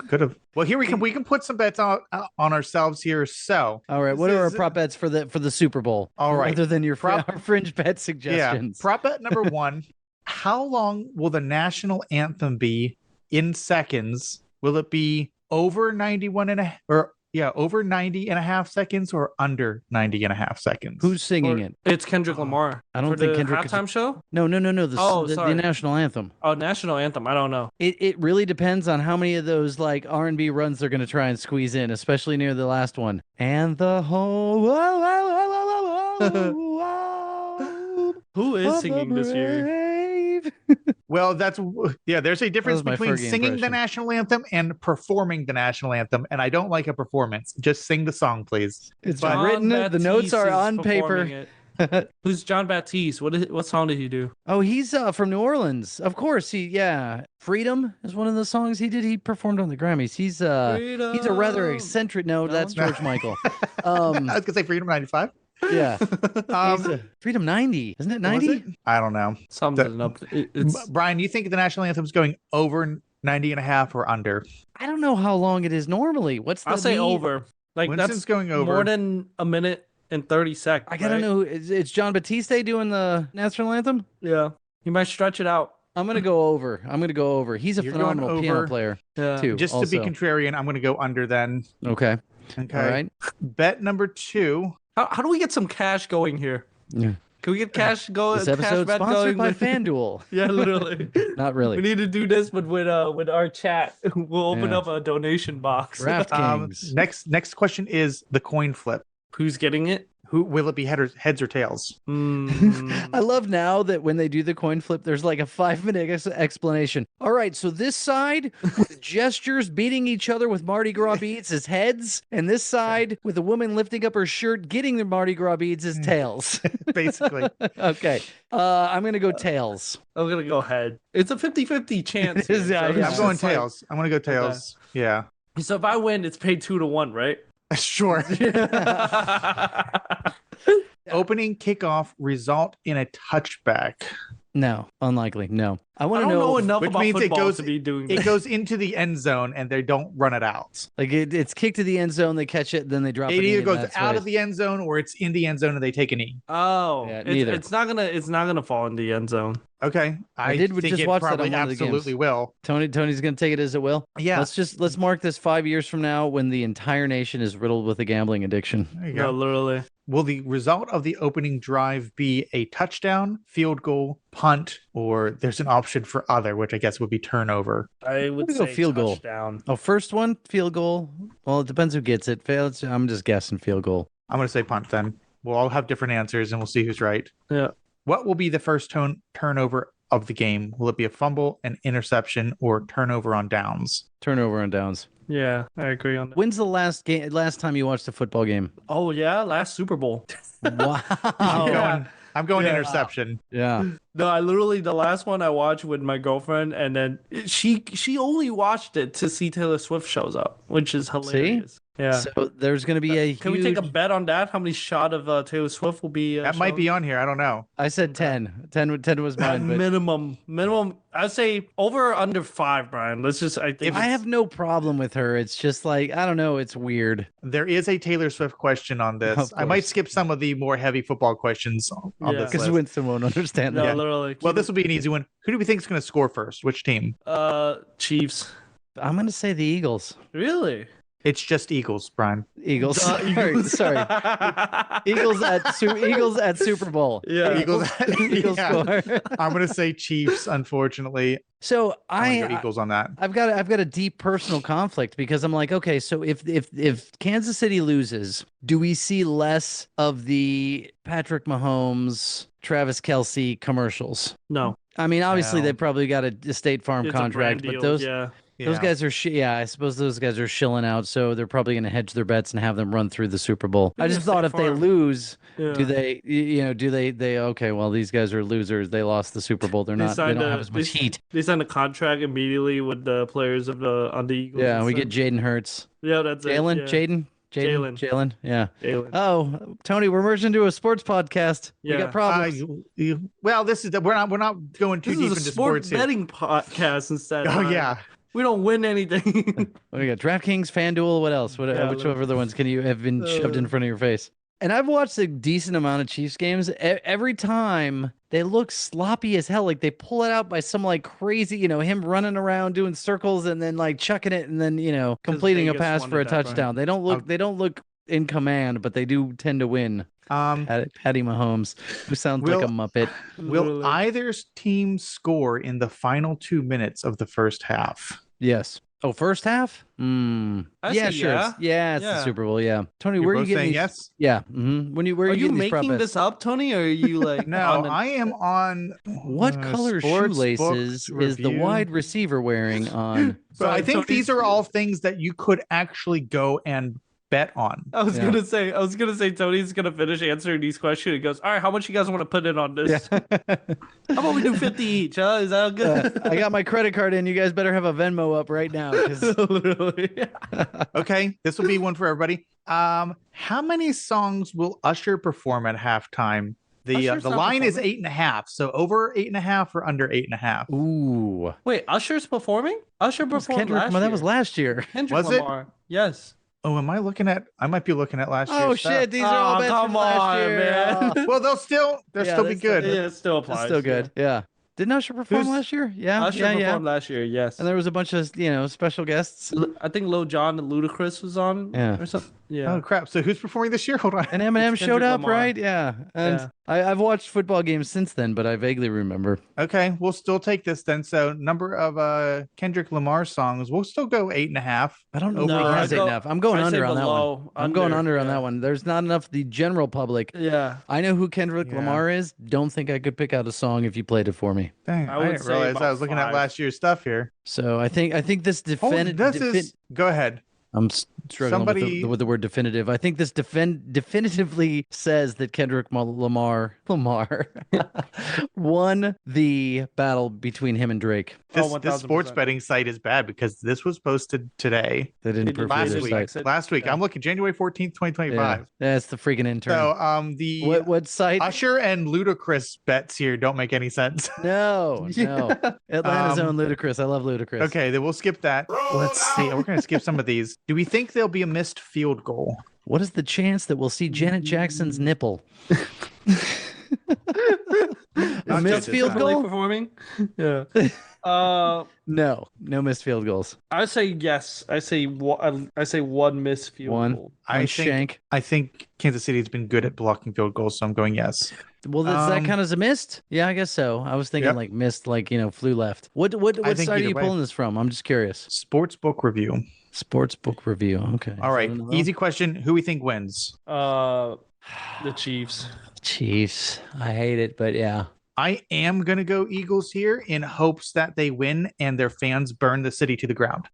Could have. Well, here we can put some bets on ourselves here. So, all right, what are our prop bets for the Super Bowl? All right, other than our fringe bet suggestions. Yeah, prop bet number one: how long will the national anthem be in seconds? Will it be over 90 and a half seconds or under 90 and a half seconds? Who's singing it? It's Kendrick Lamar. I don't think Kendrick halftime show? No. The national anthem. Oh, national anthem. I don't know. It really depends on how many of those like R&B runs they're going to try and squeeze in, especially near the last one. And the whole who is singing this year? Well, there's a difference between singing the national anthem and performing the national anthem, and I don't like a performance. Just sing the song, please. It's written. The notes are on paper. Who's John Baptiste? What song did he do? Oh, he's from New Orleans. Of course, Freedom is one of the songs he did. He performed on the Grammys. He's a rather eccentric. No, that's George Michael. I was gonna say Freedom 95. Yeah. Freedom 90. Isn't it 90? I don't know. Something up. Brian, you think the national anthem is going over 90 and a half or under? I don't know how long it is normally. I'll say over. Like Winston's going over. More than a minute and 30 seconds. I gotta know. It's John Batiste doing the national anthem? Yeah. He might stretch it out. I'm gonna go over. He's a phenomenal piano player too. Just to be contrarian, I'm gonna go under then. Okay. All right. Bet number 2. How do we get some cash going here? Yeah. Can we get cash going? This episode cash sponsored going by with- FanDuel. Yeah, literally. Not really. We need to do this, but with our chat, we'll open up a donation box. DraftKings. Next question is the coin flip. Who's getting it? Who will it be? Heads or tails? I love now that when they do the coin flip, there's like a 5-minute explanation. All right, so this side with gestures beating each other with Mardi Gras beads is heads, and this side with a woman lifting up her shirt getting the Mardi Gras beads is tails. Basically. Okay, I'm gonna go tails. I'm gonna go head. It's a 50-50 chance. It is, here, yeah, so yeah. I'm going tails. I'm going to go tails. Yeah. So if I win, it's paid 2-1, right? Sure. Opening kickoff result in a touchback. No, unlikely. No, I I want to don't know know. enough which about means it football goes- to be doing It that. goes into the end zone and they don't run it out. Like it's kicked to the end zone, they catch it, then they drop It it. either goes out of the end zone or it's in the end zone and they take a knee. Oh, Yeah, neither. it's not gonna fall in the end zone. Okay. I did think just it watch that on probably one of the games. absolutely will. Tony's gonna take it as it will. Yeah. Let's mark this 5 years from now when the entire nation is riddled with a gambling addiction. There you No, go. literally. Will the result of the opening drive be a touchdown, field goal, punt, or there's an option for other, which I guess would be turnover? I would gonna go say field goal. touchdown. Oh, first one, field goal. Well, it depends who gets it. Fails. I'm just guessing field goal. I'm going to say punt then. We'll all have different answers and we'll see who's right. Yeah. What will be the first turnover of the game? Will it be a fumble, an interception, or turnover on downs? Turnover on downs. Yeah, I agree on that. When's the last time you watched a football game? Oh yeah, last Super Bowl. Wow. I'm going Yeah. interception. Yeah. No, I literally the last one I watched with my girlfriend, and then she only watched it to see Taylor Swift shows up, which is hilarious. Yeah. So there's going to be a Can we take a bet on that? How many shot of Taylor Swift will be? That might be on here. I don't know. I said 10. 10 was mine. But minimum. I'd say over or under 5, Brian. Let's just. I think I have no problem with her. It's just like, I don't know. It's weird. There is a Taylor Swift question on this. Of I might course. skip some of the more heavy football questions on Yeah. this Because list. Winston won't understand No, that. literally. Well, this will be an easy one. Who do we think is going to score first? Which team? Chiefs. I'm going to say the Eagles. Really? It's just Eagles, Brian. Eagles. Eagles. Sorry. Eagles at Super Bowl. Yeah. Eagles. Eagles Yeah. score. I'm going to say Chiefs, unfortunately. So I'm going to go Eagles on that. I've got a deep personal conflict because I'm like, okay, so if Kansas City loses, do we see less of the Patrick Mahomes, Travis Kelce commercials? No. I mean, obviously No. they probably got a State Farm It's a contract, brand but deal, those yeah. those guys are I suppose those guys are shilling out, so they're probably going to hedge their bets and have them run through the Super Bowl. I Yeah, just thought State if they Farm. lose, Yeah. do they okay, well these guys are losers. They lost the Super Bowl. They don't have as much heat. They signed a contract immediately with the players of on the Eagles. Yeah, and we stuff. get Jaden Hurts. Yeah, that's Jalen, it. Yeah. Jalen, yeah. Jalen. Oh, Tony, we're merging into a sports podcast. We Yeah. got problems. Well, this is we're not going too This deep is a into sports sports here. betting podcast instead. Oh Brian. yeah. We don't win anything. What do we got? DraftKings, FanDuel, what else? Which other ones can you have been shoved in front of your face? And I've watched a decent amount of Chiefs games. Every time they look sloppy as hell. Like they pull it out by some like crazy, him running around doing circles and then like chucking it and then completing a Vegas pass wanted for a that, Brian. touchdown. They don't look in command, but they do tend to win. Patty Mahomes, who sounds like a Muppet. Will Literally. either team score in the final 2 minutes of the first half? Yes. Oh, first half? I Yeah, say sure. yeah. It's the Yeah. Super Bowl. Yeah. Tony, You're where are you both getting saying these? yes? Yeah. Mm-hmm. Where are Are you you getting these prop making bets? this up, Tony, or are you like No, on the- I am on What color sports shoelaces books is the review. wide receiver wearing on? So I Sorry, think Tony's- these are all things that you could actually go and bet on. I was Yeah. gonna say Tony's gonna finish answering these questions. He goes, all right, how much you guys want to put in on this? How about we do 50 each? Huh? Is that good? I got my credit card in. You guys better have a Venmo up right now. 'Cause Literally. Okay, this will be one for everybody. How many songs will Usher perform at halftime? Usher's The not line is performing? 8.5. So over 8.5 or under 8.5. Ooh. Wait, Usher's performing? Usher That was performed Kendrick, last that year. was last year. Kendrick Was it? Lamar. Yes. Oh, am I looking at? I might be looking at last year's Oh stuff. shit! These are all Oh, bets come from last on, year. man. Oh, Well, they'll still Yeah, be that's still good. Yeah, it still that's applies. still good. Yeah. Didn't Usher perform last year? Yeah, Usher performed last year, yes. And there was a bunch of special guests. I think Lil Jon and Ludacris was on or something. Yeah. Oh crap! So who's performing this year? Hold on. And Eminem showed up, Lamar. right? Yeah. And I've watched football games since then, but I vaguely remember. Okay, we'll still take this then. So number of Kendrick Lamar songs, we'll still go 8.5. I don't know if he has 8.5. I'm going under on that one. I'm going under on that one. There's not enough the general public. Yeah. I know who Kendrick Lamar is. Don't think I could pick out a song if you played it for me. Dang, I didn't realize I was looking at last year's stuff here. So I think this Go ahead. I'm struggling with the word definitive. I think this definitively says that Kendrick Lamar won the battle between him and Drake. This sports betting site is bad because this was posted today. They didn't last week. I'm looking January 14th, 2025. Yeah, that's the freaking intern. So the what site? Usher and Ludacris bets here don't make any sense. No. Atlanta's own Ludacris. I love Ludacris. Okay, then we'll skip that. Let's see. We're gonna skip some of these. Do we think there'll be a missed field goal? What is the chance that we'll see Janet Jackson's nipple? A missed field goal? Performing? Yeah. No missed field goals. I say yes. I say one missed field goal. I think Kansas City's been good at blocking field goals, so I'm going yes. Well, does that count as a missed? Yeah, I guess so. I was thinking like missed, like flew left. What site are you pulling this from? I'm just curious. Sportsbook review. Sportsbook review. Okay. All right. Easy question. Who we think wins? The Chiefs. Chiefs. I hate it, but yeah. I am going to go Eagles here in hopes that they win and their fans burn the city to the ground.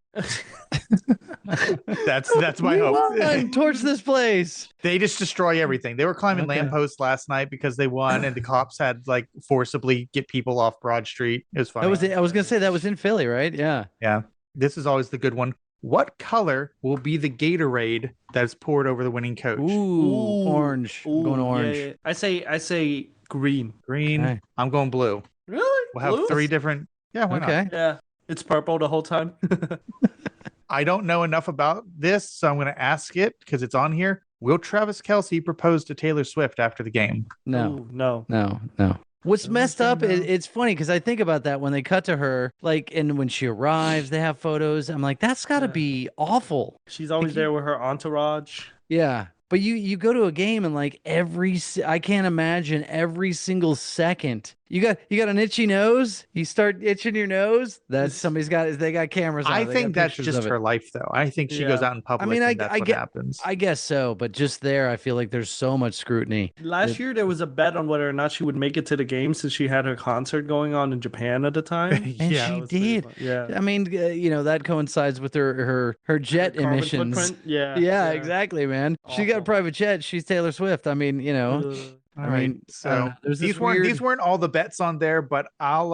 That's my hope. Torch this place. They just destroy everything. They were climbing lampposts last night because they won, and the cops had like forcibly get people off Broad Street. It was funny. I was going to say that was in Philly, right? Yeah. Yeah. This is always the good one. What color will be the Gatorade that's poured over the winning coach? Ooh. Orange. I'm going orange. Yeah. I say green. Green. Okay. I'm going blue. Really? We'll have three different. Yeah. Why not? Yeah. It's purple the whole time. I don't know enough about this, so I'm going to ask it because it's on here. Will Travis Kelce propose to Taylor Swift after the game? No. Ooh, no. What's messed up? It's funny because I think about that when they cut to her, like, and when she arrives, they have photos. I'm like, that's got to be awful. She's always there with her entourage. Yeah. But you go to a game and like I can't imagine every single second. You got an itchy nose. You start itching your nose. They got cameras on. I think that's just her life, though. I think she goes out in public. I mean, that's what happens. I guess so, but just there, I feel like there's so much scrutiny. Last year, there was a bet on whether or not she would make it to the game since she had her concert going on in Japan at the time. And she did. Yeah. I mean, that coincides with her jet emissions. Yeah, exactly, man. Awful. She got a private jet. She's Taylor Swift. I mean, All right. So these weren't all the bets on there, but I'll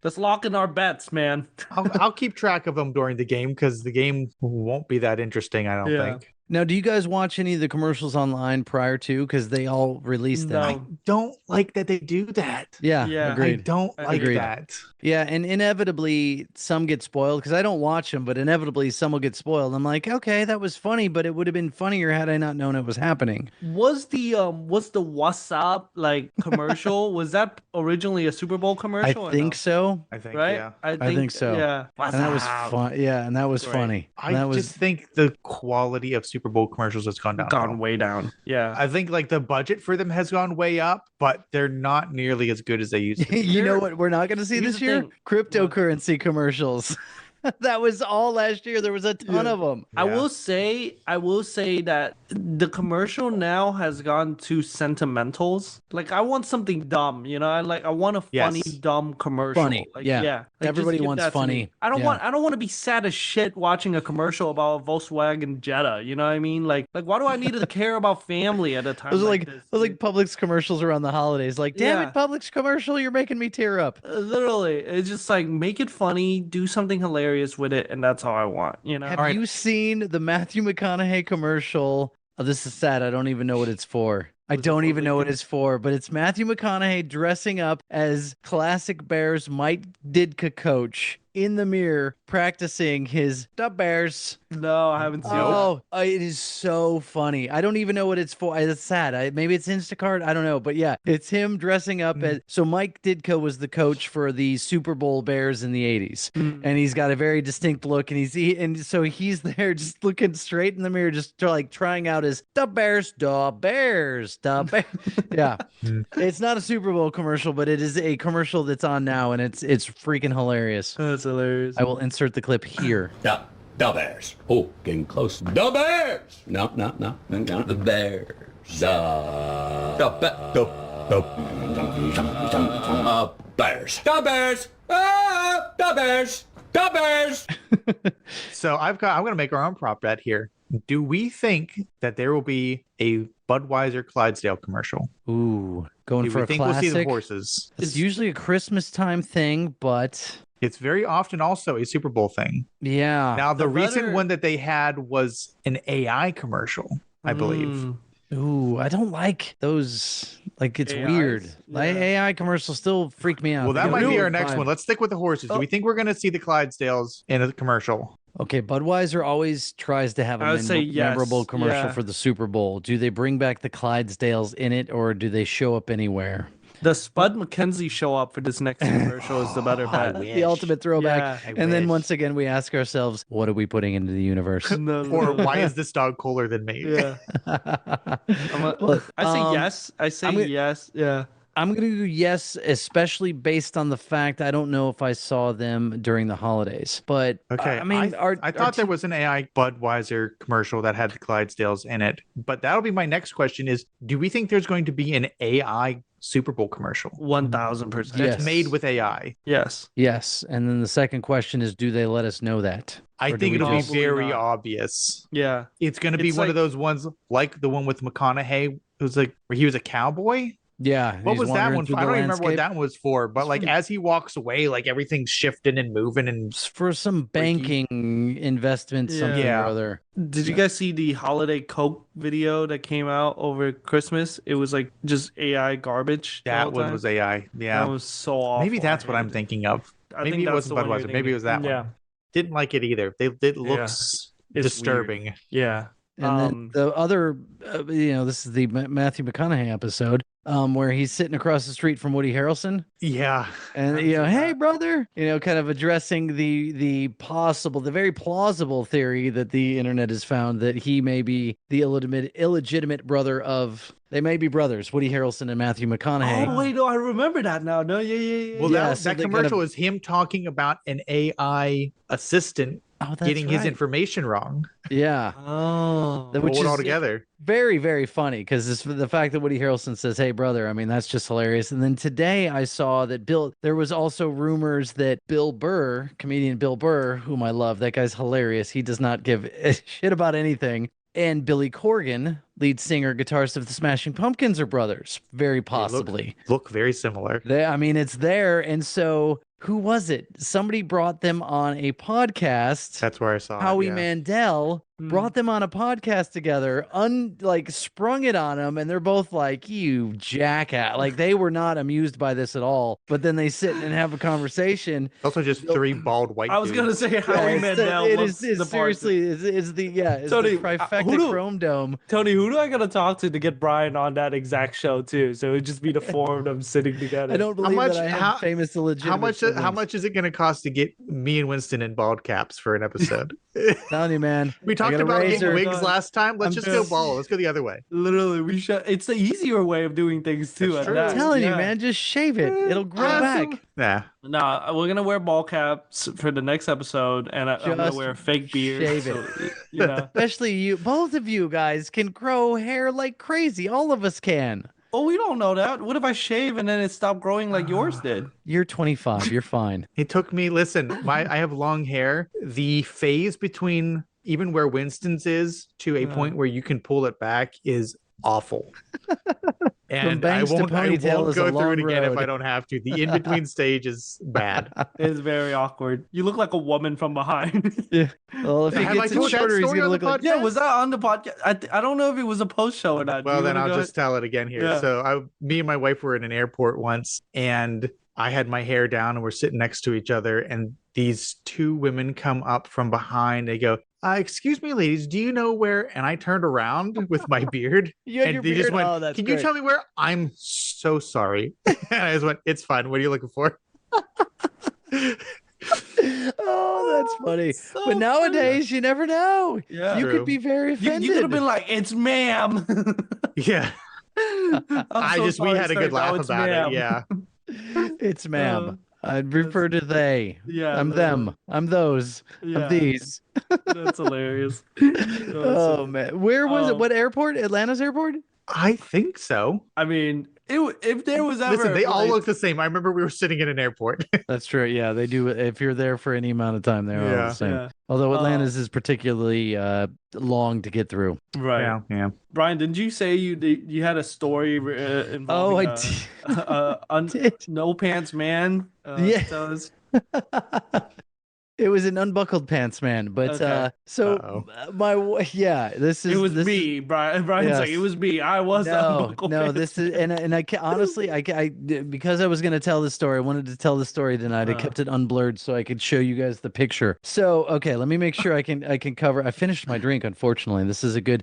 let's lock in our bets, man. I'll keep track of them during the game because the game won't be that interesting, I don't think. Now, do you guys watch any of the commercials online prior to? Because they all release them. I don't like that they do that. Yeah. Agreed. I don't like that. Yeah, and inevitably some get spoiled because I don't watch them, but inevitably some will get spoiled. I'm like, okay, that was funny, but it would have been funnier had I not known it was happening. Was the WhatsApp like commercial? Was that originally a Super Bowl commercial? I think so. I think right. Yeah. I think so. Yeah, and that was fun. Yeah, and that was funny. I just think the quality of Super Bowl commercials has gone way down. Yeah, I think like the budget for them has gone way up, but they're not nearly as good as they used to be. You know what we're not going to see this year? Cryptocurrency commercials. That was all last year. There was a ton of them. Yeah. I will say that the commercial now has gone to sentimentals. Like I want something dumb, I want a funny, dumb commercial. Funny, like, Like, everybody wants funny. I don't want to be sad as shit watching a commercial about a Volkswagen Jetta. You know what I mean? Like why do I need to care about family at a time? Those are like Publix commercials around the holidays. Like, damn it, Publix commercial, you're making me tear up. Literally, it's just like make it funny, do something hilarious with it, and that's all I want. Have you seen the Matthew McConaughey commercial? Oh, this is sad. I don't even know what it's for. I don't even know what it's for, but it's Matthew McConaughey dressing up as classic Bears Mike Ditka coach in the mirror practicing his "the Bears." No, I haven't seen it. Oh, it is so funny. I don't even know what it's for. It's sad. Maybe it's Instacart. I don't know. But yeah, it's him dressing up as. So Mike Ditka was the coach for the Super Bowl Bears in the 80s. And he's got a very distinct look. And so he's there just looking straight in the mirror, just like trying out his "the Bears, the Bears, the Bears." Yeah. It's not a Super Bowl commercial, but it is a commercial that's on now. And it's freaking hilarious. That's hilarious. I will insert the clip here. Yeah. The Bears. Oh, getting close. The Bears. No. The Bears. Bears. The Bears. The Bears. The Bears. So I'm going to make our own prop bet here. Do we think that there will be a Budweiser Clydesdale commercial? Ooh, going Do for we a think classic. we'll see the horses? It's usually a Christmas time thing, but It's very often also a Super Bowl thing. yeah. Now, the recent letter- one that they had was an AI commercial, I believe. Ooh, I don't like those. Like, it's AIs? weird. Like, Yeah. AI commercials still freak me out. Well, that They might go be really our next fine. one. Let's stick with the horses. Do we think we're going to see the Clydesdales in a commercial? Okay, Budweiser always tries to have a I would say yes. memorable commercial Yeah. for the Super Bowl. Do they bring back the Clydesdales in it, or do they show up anywhere? Does Spud McKenzie show up for this next commercial is the better bet. The ultimate throtback. Yeah, and then wish. once again, we ask ourselves, what are we putting into the universe? No, Or why is this dog cooler than me? Yeah. I say yes. I say I'm gonna- yes. Yeah. I'm going to go yes, especially based on the fact I don't know if I saw them during the holidays. But Okay. I mean, I thought there was an AI Budweiser commercial that had the Clydesdales in it. But that'll be my next question is, do we think there's going to be an AI Super Bowl commercial 1000%. Yes. that's made with AI? Yes. yes. And then the second question is, do they let us know that? I Or do think we it'll be just- very not. obvious. Yeah. It's going to be It's one like- of those ones like the one with McConaughey. It was like where he was a cowboy. Yeah. What he's was that wandering one through for? I the don't even remember what landscape. that one was for. But like as he walks away, like everything's shifting and moving and It's for some banking investment, something Yeah. or other. Did you guys see the holiday Coke video that came out over Christmas? It was like just AI garbage. the that whole one time. was AI. Yeah. That was so awful. Maybe that's what I I'm hated it. thinking of. I Maybe think it that's wasn't the one you're Budweiser. Maybe it was that thinking. one. Didn't like it either. It looks It's disturbing. Yeah. And then the other, this is the Matthew McConaughey episode where he's sitting across the street from Woody Harrelson. Yeah. And hey brother, kind of addressing the very plausible theory that the internet has found that he may be the illegitimate brother of. They may be brothers, Woody Harrelson and Matthew McConaughey. Oh wait, no, I remember that now. No, yeah. Well, Yeah, that, so that they kind commercial of- is him talking about an AI assistant Oh, that's getting his right. information wrong. Yeah, Oh. Which Pull it all is- together. very, very funny because it's the fact that Woody Harrelson says, "Hey, brother," I mean, that's just hilarious. And then today I saw that there was also rumors that Bill Burr, comedian Bill Burr, whom I love, that guy's hilarious. He does not give a shit about anything. And Billy Corgan, lead singer, guitarist of the Smashing Pumpkins, are brothers, very possibly. Look very similar. It's there. And so, who was it? Somebody brought them on a podcast. That's where I saw Howie it. Yeah. Mandel brought them on a podcast together, sprung it on them, and they're both like, "You jackass!" Like they were not amused by this at all. But then they sit and have a conversation. Also, just three bald white. I was gonna dudes. say Howie Mandel. It looks is the part. seriously is the Tony, trifecta who do- Chrome Dome. Tony, who do I gotta talk to get Brian on that exact show too? So it'd just be the four of them sitting together. I don't believe much- that I have how- famous illegitimate. How much siblings. is it going to cost to get me and Winston in bald caps for an episode? Telling you, man. We I talked got a about getting razor. wigs last time. Let's I'm just go just- bald. Let's go the other way. Literally, we should. It's the easier way of doing things too. That's at true. that. I'm telling you, Yeah. man. Just shave it. It'll grow back. Nah. Nah, we're gonna wear ball caps for the next episode, and I'm gonna Just wear a fake beard. shave so, you know. Especially you, both of you guys can grow hair like crazy. All of us can. Oh, we don't know that. What if I shave and then it stopped growing like yours did? You're 25. You're fine. It took me. Listen, I have long hair. The phase between even where Winston's is to a point where you can pull it back is awful. And I bangs to won't ponytail is a go through long it again if road. I don't have to. The in between stage is bad. It's very awkward. You look like a woman from behind. Yeah. Well, if he Have I gets it told that shorter, he's story gonna on look the like. podcast? Yeah, was that on the podcast? I don't know if it was a post show or not. Well, You then wanna I'll go just tell it again here. Yeah. So me and my wife were in an airport once, and I had my hair down and we're sitting next to each other, and these two women come up from behind. They go, excuse me, ladies, do you know where? And I turned around with my beard. You had And your they beard. just went, Oh, that's can great. you tell me where? I'm so sorry. And I just went, it's fine. What are you looking for? Oh, that's funny. So but nowadays, you never know. Yeah. You True. could be very offended. You could have been like, it's ma'am. Yeah. We had a good laugh about it. Yeah. It's ma'am. I'd refer to they. Yeah. I'm them. I'm those. Yeah. I'm these. That's hilarious. Oh, man. Where was it? What airport? Atlanta's airport? I think so. I mean, if there was ever Listen, they all look the same. I remember we were sitting in an airport. That's true. Yeah, they do. If you're there for any amount of time, they're all the same. Yeah. Although Atlanta's is particularly long to get through. Right. Yeah. Brian, didn't you say you had a story involving I did. no pants man? Yeah. Tell us. It was an unbuckled pants man, but Okay. this is It was this me, Brian. Brian's Yes. like, it was me. I was the unbuckled no. pants This is and I honestly, I because I was gonna tell this story, I wanted to tell the story tonight. I kept it unblurred so I could show you guys the picture. So okay, let me make sure I can cover. I finished my drink. Unfortunately, this is a good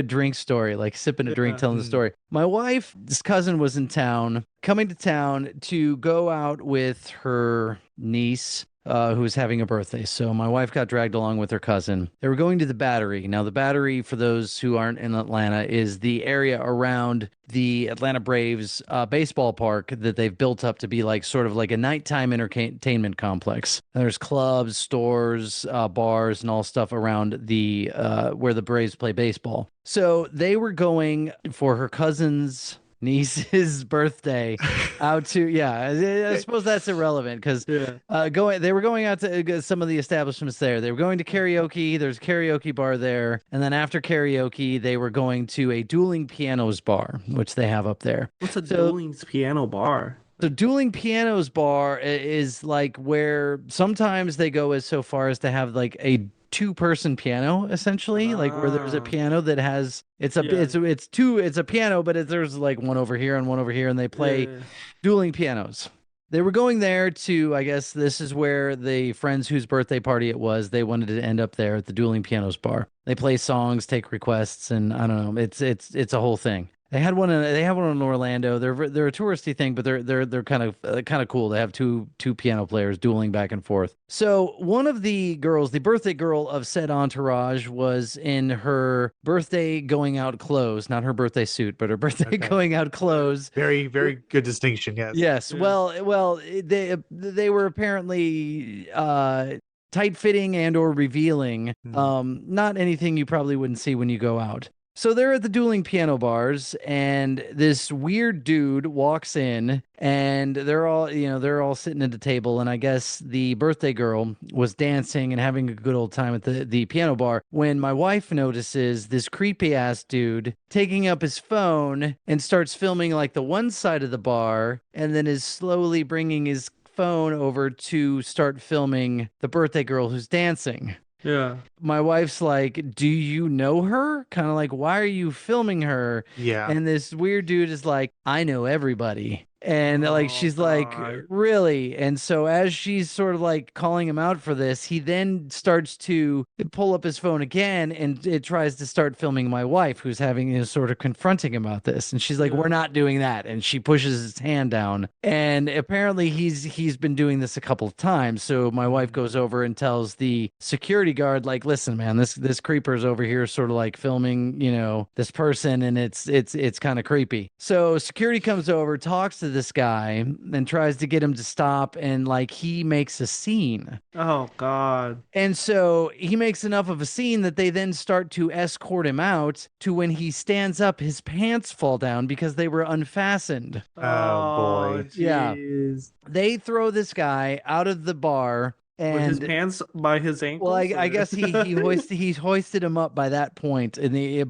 drink story. Like sipping a drink, telling the story. My wife's cousin was in town, coming to town to go out with her niece. Who was having a birthday. So my wife got dragged along with her cousin. They were going to the Battery. Now, the Battery, for those who aren't in Atlanta, is the area around the Atlanta Braves baseball park that they've built up to be like sort of like a nighttime entertainment complex. And there's clubs, stores, bars, and all stuff around the where the Braves play baseball. So they were going for her cousin's niece's birthday out to I suppose that's irrelevant because they were going out to some of the establishments there. They were going to karaoke. There's a karaoke bar there, and then after karaoke they were going to a dueling pianos bar, which they have up there. What's a dueling piano bar? The dueling pianos bar is like where sometimes they go as so far as to have like a two-person piano, essentially, like where there's a piano that has it's a piano, but there's like one over here and one over here, and they play dueling pianos. They were going there to, I guess this is where the friends whose birthday party it was, they wanted to end up there at the dueling pianos bar. They play songs, take requests, and I don't know, it's a whole thing. They have one in Orlando. They're a touristy thing, but they're kind of cool. They have two piano players dueling back and forth. So one of the girls, the birthday girl of said entourage, was in her birthday going out clothes, not her birthday suit, but her birthday going out clothes. Very, very good distinction. Yes. Yes. Yeah. Well, they were apparently tight-fitting and or revealing. Not anything you probably wouldn't see when you go out. So they're at the dueling piano bars, and this weird dude walks in, and they're all sitting at the table, and I guess the birthday girl was dancing and having a good old time at the piano bar when my wife notices this creepy ass dude taking up his phone and starts filming like the one side of the bar, and then is slowly bringing his phone over to start filming the birthday girl who's dancing. Yeah. My wife's like, do you know her? Kind of like, why are you filming her? Yeah. And this weird dude is like, I know everybody. And like, she's like, really? And so as she's sort of like calling him out for this, he then starts to pull up his phone again, and it tries to start filming my wife, who's having sort of confronting him about this. And she's like, we're not doing that. And she pushes his hand down. And apparently he's been doing this a couple of times. So my wife goes over and tells the security guard, like, listen, man, this creeper's over here sort of like filming, this person, and it's kind of creepy. So security comes over, talks to this guy, and tries to get him to stop, and like he makes a scene. Oh God. And so he makes enough of a scene that they then start to escort him out, to when he stands up, his pants fall down because they were unfastened. Oh boy. Geez. Yeah. They throw this guy out of the bar. And with his pants by his ankles. Well, I guess he hoisted him up by that point,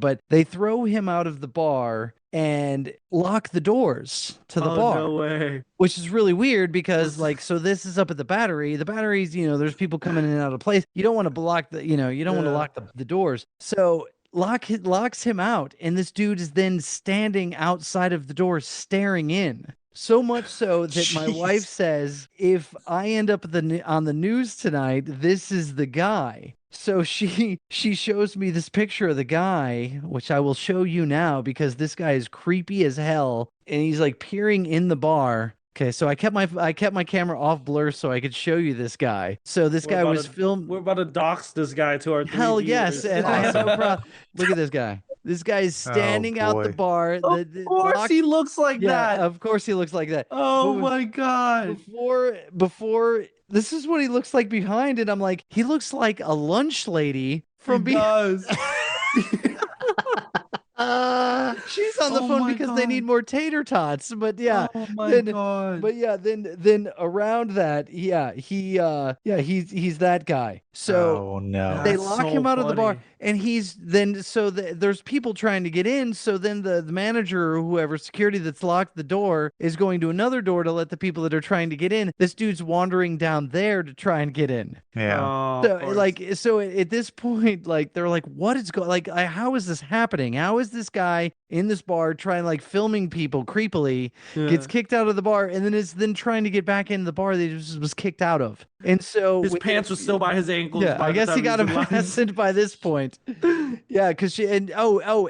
but they throw him out of the bar and lock the doors to the bar. No way. Which is really weird because, like, so this is up at the Battery. The Battery's, there's people coming in and out of place. You don't want to block you don't want to lock the doors. So locks him out, and this dude is then standing outside of the door staring in. So much so that my Jeez. wife says, if I end up on the news tonight, this is the guy. So she shows me this picture of the guy, which I will show you now because this guy is creepy as hell, and he's like peering in the bar. Okay, so I kept my camera off blur so I could show you this guy. So this guy was filmed. We're about to dox this guy to our Hell yes, viewers. and I have no problem. Look at this guy. This guy is standing out the boy. bar. Of course he looks like that. Of course he looks like that. Oh But my god. before this is what he looks like behind, and I'm like, he looks like a lunch lady from behind. Does. She's on the phone because they need more tater tots. But yeah, Oh my god. but yeah, then around that, he's that guy. So Oh no. they That's lock so him out of the bar, funny. and there's people trying to get in. So then the manager or whoever security that's locked the door is going to another door to let the people that are trying to get in. This dude's wandering down there to try and get in. Yeah. Oh, So of course. so at this point, like they're like, what is going like how is this happening? How is this guy in this bar trying like filming people creepily, gets kicked out of the bar, and then is then trying to get back into the bar that he just was kicked out of. And so his pants were still by his ankles. yeah, by I the guess time he got was alive. arrested by this point. Yeah, because she and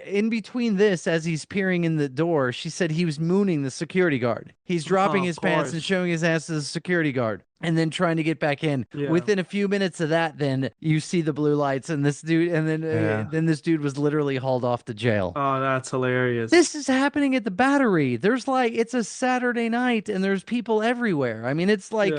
in between this, as he's peering in the door, she said he was mooning the security guard. He's dropping of his pants course. and showing his ass to the security guard, and then trying to get back in. Yeah. Within a few minutes of that, then you see the blue lights, and this dude, and then this dude was literally hauled off to jail. Oh, that's hilarious. This is happening at the Battery. There's like, it's a Saturday night and there's people everywhere. I mean, it's like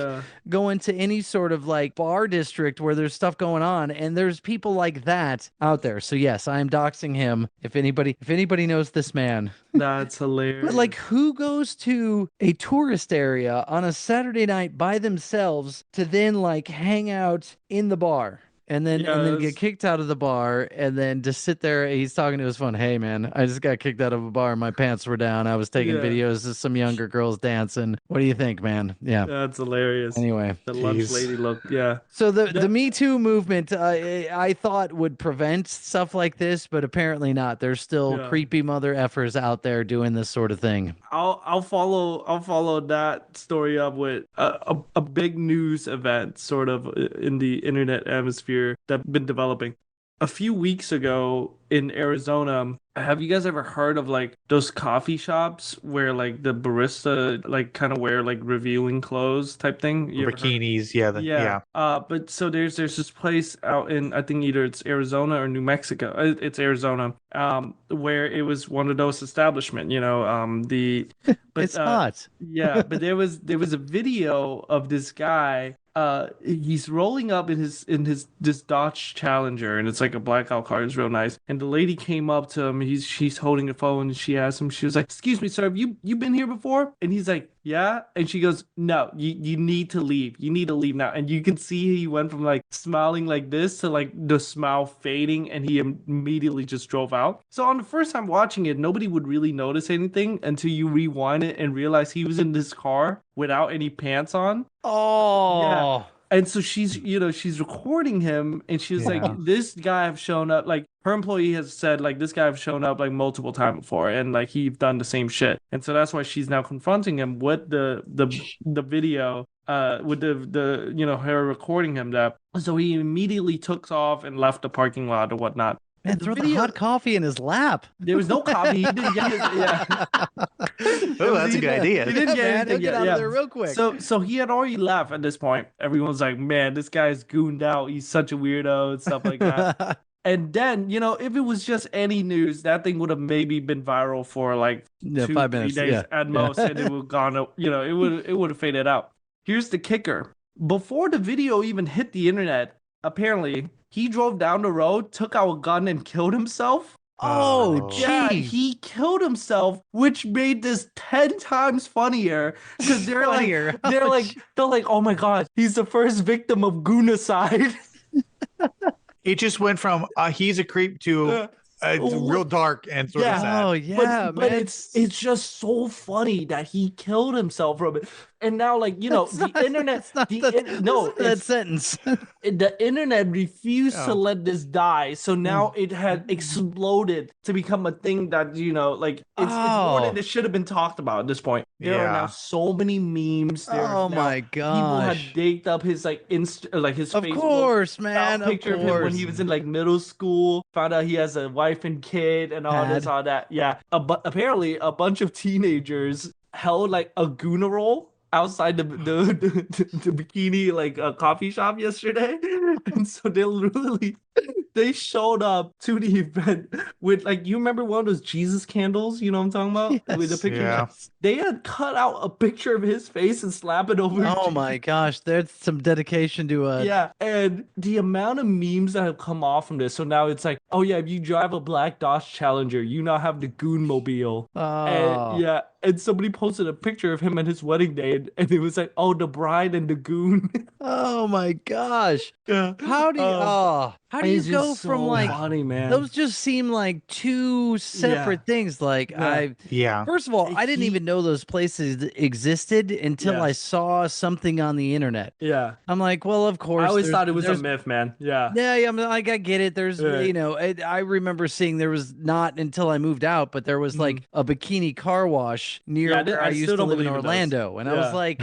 going to any sort of like bar district where there's stuff going on, and there's people like that out there. So yes, I am doxing him. If anybody knows this man. That's hilarious. But like, who goes to a tourist area on a Saturday night by themselves to then like hang out in the bar? And then get kicked out of the bar, and then just sit there. He's talking to his phone. Hey man, I just got kicked out of a bar. My pants were down. I was taking videos of some younger girls dancing. What do you think, man? Yeah, That's hilarious. Anyway, the lunch lady look. Yeah. so the Me Too movement, I thought would prevent stuff like this, but apparently not. There's still creepy mother effers out there doing this sort of thing. I'll follow that story up with a big news event sort of in the internet atmosphere that's been developing. A few weeks ago in Arizona, have you guys ever heard of like those coffee shops where like the barista like kind of wear like revealing clothes type thing? You ever heard? Bikinis, yeah. But so there's this place out in, I think either it's Arizona or New Mexico. It's Arizona. Where it was one of those establishments, but it's hot. Yeah, but there was a video of this guy. He's rolling up in this Dodge Challenger, and it's like a blackout car. It's real nice. And the lady came up to him. She's holding a phone, and she asked him. She was like, "Excuse me, sir, have you been here before?" And he's like, "Yeah." And she goes, "No, you need to leave. You need to leave now." And you can see he went from like smiling like this to like the smile fading, and he immediately just drove out. So on the first time watching it, nobody would really notice anything until you rewind it and realize he was in this car without any pants on. Oh. Yeah. And so she's recording him, and she was like, this guy have shown up, like her employee has said, like, this guy have shown up like multiple times before, and like he's done the same shit. And so that's why she's now confronting him with the video, with the her recording him that. So he immediately took off and left the parking lot or whatnot. And throw the hot coffee in his lap. There was no coffee. He didn't get his. Yeah. Oh, that's a good idea. He didn't get anything He'll get out of there real quick. So he had already left at this point. Everyone's like, man, this guy's gooned out. He's such a weirdo and stuff like that. And then, if it was just any news, that thing would have maybe been viral for like 5 minutes, 3 days at most, and it would have gone. It would have faded out. Here's the kicker: before the video even hit the internet, apparently he drove down the road, took out a gun, and killed himself. Oh, geez. Yeah, he killed himself, which made this 10 times funnier because they're like, oh my god, he's the first victim of goonicide. It just went from he's a creep to real dark and sort of sad. Oh yeah, but man. it's just so funny that he killed himself from it. And now, like, you know, the internet, that sentence. The internet refused to let this die. So now it had exploded to become a thing that, you know, like it's more than it should have been talked about at this point. There are now so many memes. Oh my gosh. People had digged up his like his of Facebook. Course, man. Picture of him when he was in like middle school. Found out he has a wife and kid and all this, all that. Yeah. But apparently a bunch of teenagers held like a Guna roll outside the bikini like a coffee shop yesterday. And so they showed up to the event with like, you remember one of those Jesus candles, you know what I'm talking about? Yes. With the picture. They had cut out a picture of his face and slap it over. Oh my gosh, there's some dedication to and the amount of memes that have come off from this. So now it's like, oh yeah, if you drive a black Dodge Challenger, you now have the Goon Mobile. And somebody posted a picture of him at his wedding day, and it was like, oh, the bride and the goon. Oh my gosh. Yeah. How do you go from like funny, man. Those just seem like two separate things. Like first of all, I didn't even know those places existed until I saw something on the internet. Yeah. I'm like, well, of course. I always thought it was a myth, man. Yeah. Yeah, I'm like, I get it. There's you know, I remember seeing there was not until I moved out, but there was like a bikini car wash near where I used to live in Orlando. And I was like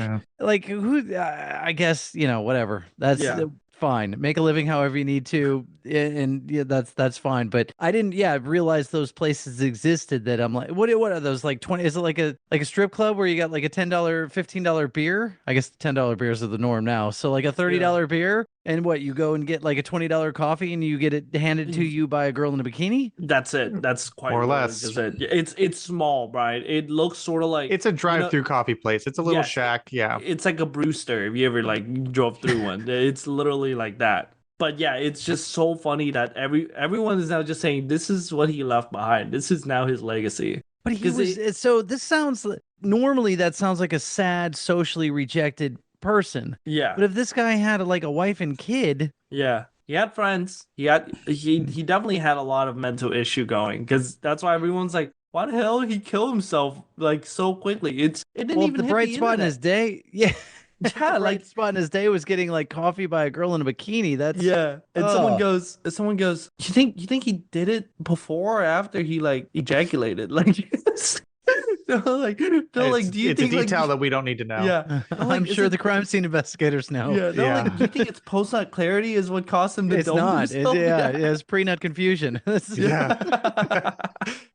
who I guess, you know, whatever. That's fine. Make a living however you need to, and that's fine. But I didn't realize those places existed. That I'm like, what are those, like 20? Is it like a strip club where you got like a $10, $15 beer? I guess $10 beers are the norm now. So like a $30 beer, and what, you go and get like a $20 coffee and you get it handed to you by a girl in a bikini? That's it. That's quite more or less. It's small, right? It looks sort of like it's a drive-through coffee place. It's a little shack. Yeah, it's like a Brewster if you ever like drove through one. It's literally like that. But yeah, it's just so funny that everyone is now just saying this is what he left behind. This is now his legacy. But he was so. This sounds normally that sounds like a sad, socially rejected person. Yeah. But if this guy had like a wife and kid, he had friends. He definitely had a lot of mental issue going, because that's why everyone's like, why the hell did he kill himself like so quickly? It didn't even the hit bright the spot in internet. his day. Yeah. The bright spot in his day was getting like coffee by a girl in a bikini. That's and someone goes, you think he did it before or after he like ejaculated? Like do you think it's a detail that we don't need to know? Yeah. I'm sure the crime scene investigators know. Like, do you think it's post-nut clarity is what caused him to It's not. It's pre-nut confusion.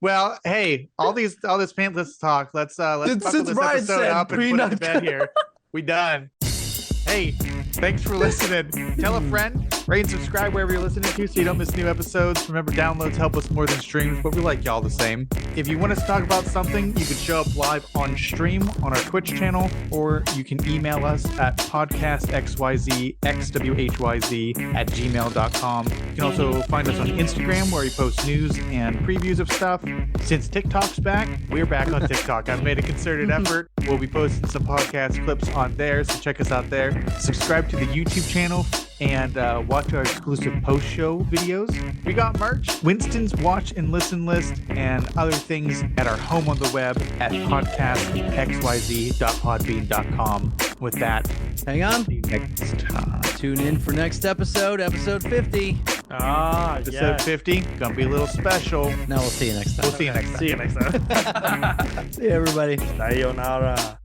Well, hey, all this pantless talk. Let's buckle this Ryan episode said, up and put it to bed here. We done. Hey, thanks for listening. Tell a friend, rate and subscribe wherever you're listening to so you don't miss new episodes. Remember, downloads help us more than streams, but we like y'all the same. If you want us to talk about something, you can show up live on stream on our Twitch channel, or you can email us at podcastxyzxwhyz@gmail.com. You can also find us on Instagram, where we post news and previews of stuff. Since TikTok's back, we're back on TikTok. I've made a concerted effort. We'll be posting some podcast clips on there, so check us out there. Subscribe to the YouTube channel and watch our exclusive post-show videos. We got merch, Winston's watch and listen list, and other things at our home on the web at podcastxyz.podbean.com. With that, hang on. See you next time. Tune in for next episode 50. Episode 50, gonna be a little special. No, we'll see you next time. See you next time. See you, everybody. Sayonara.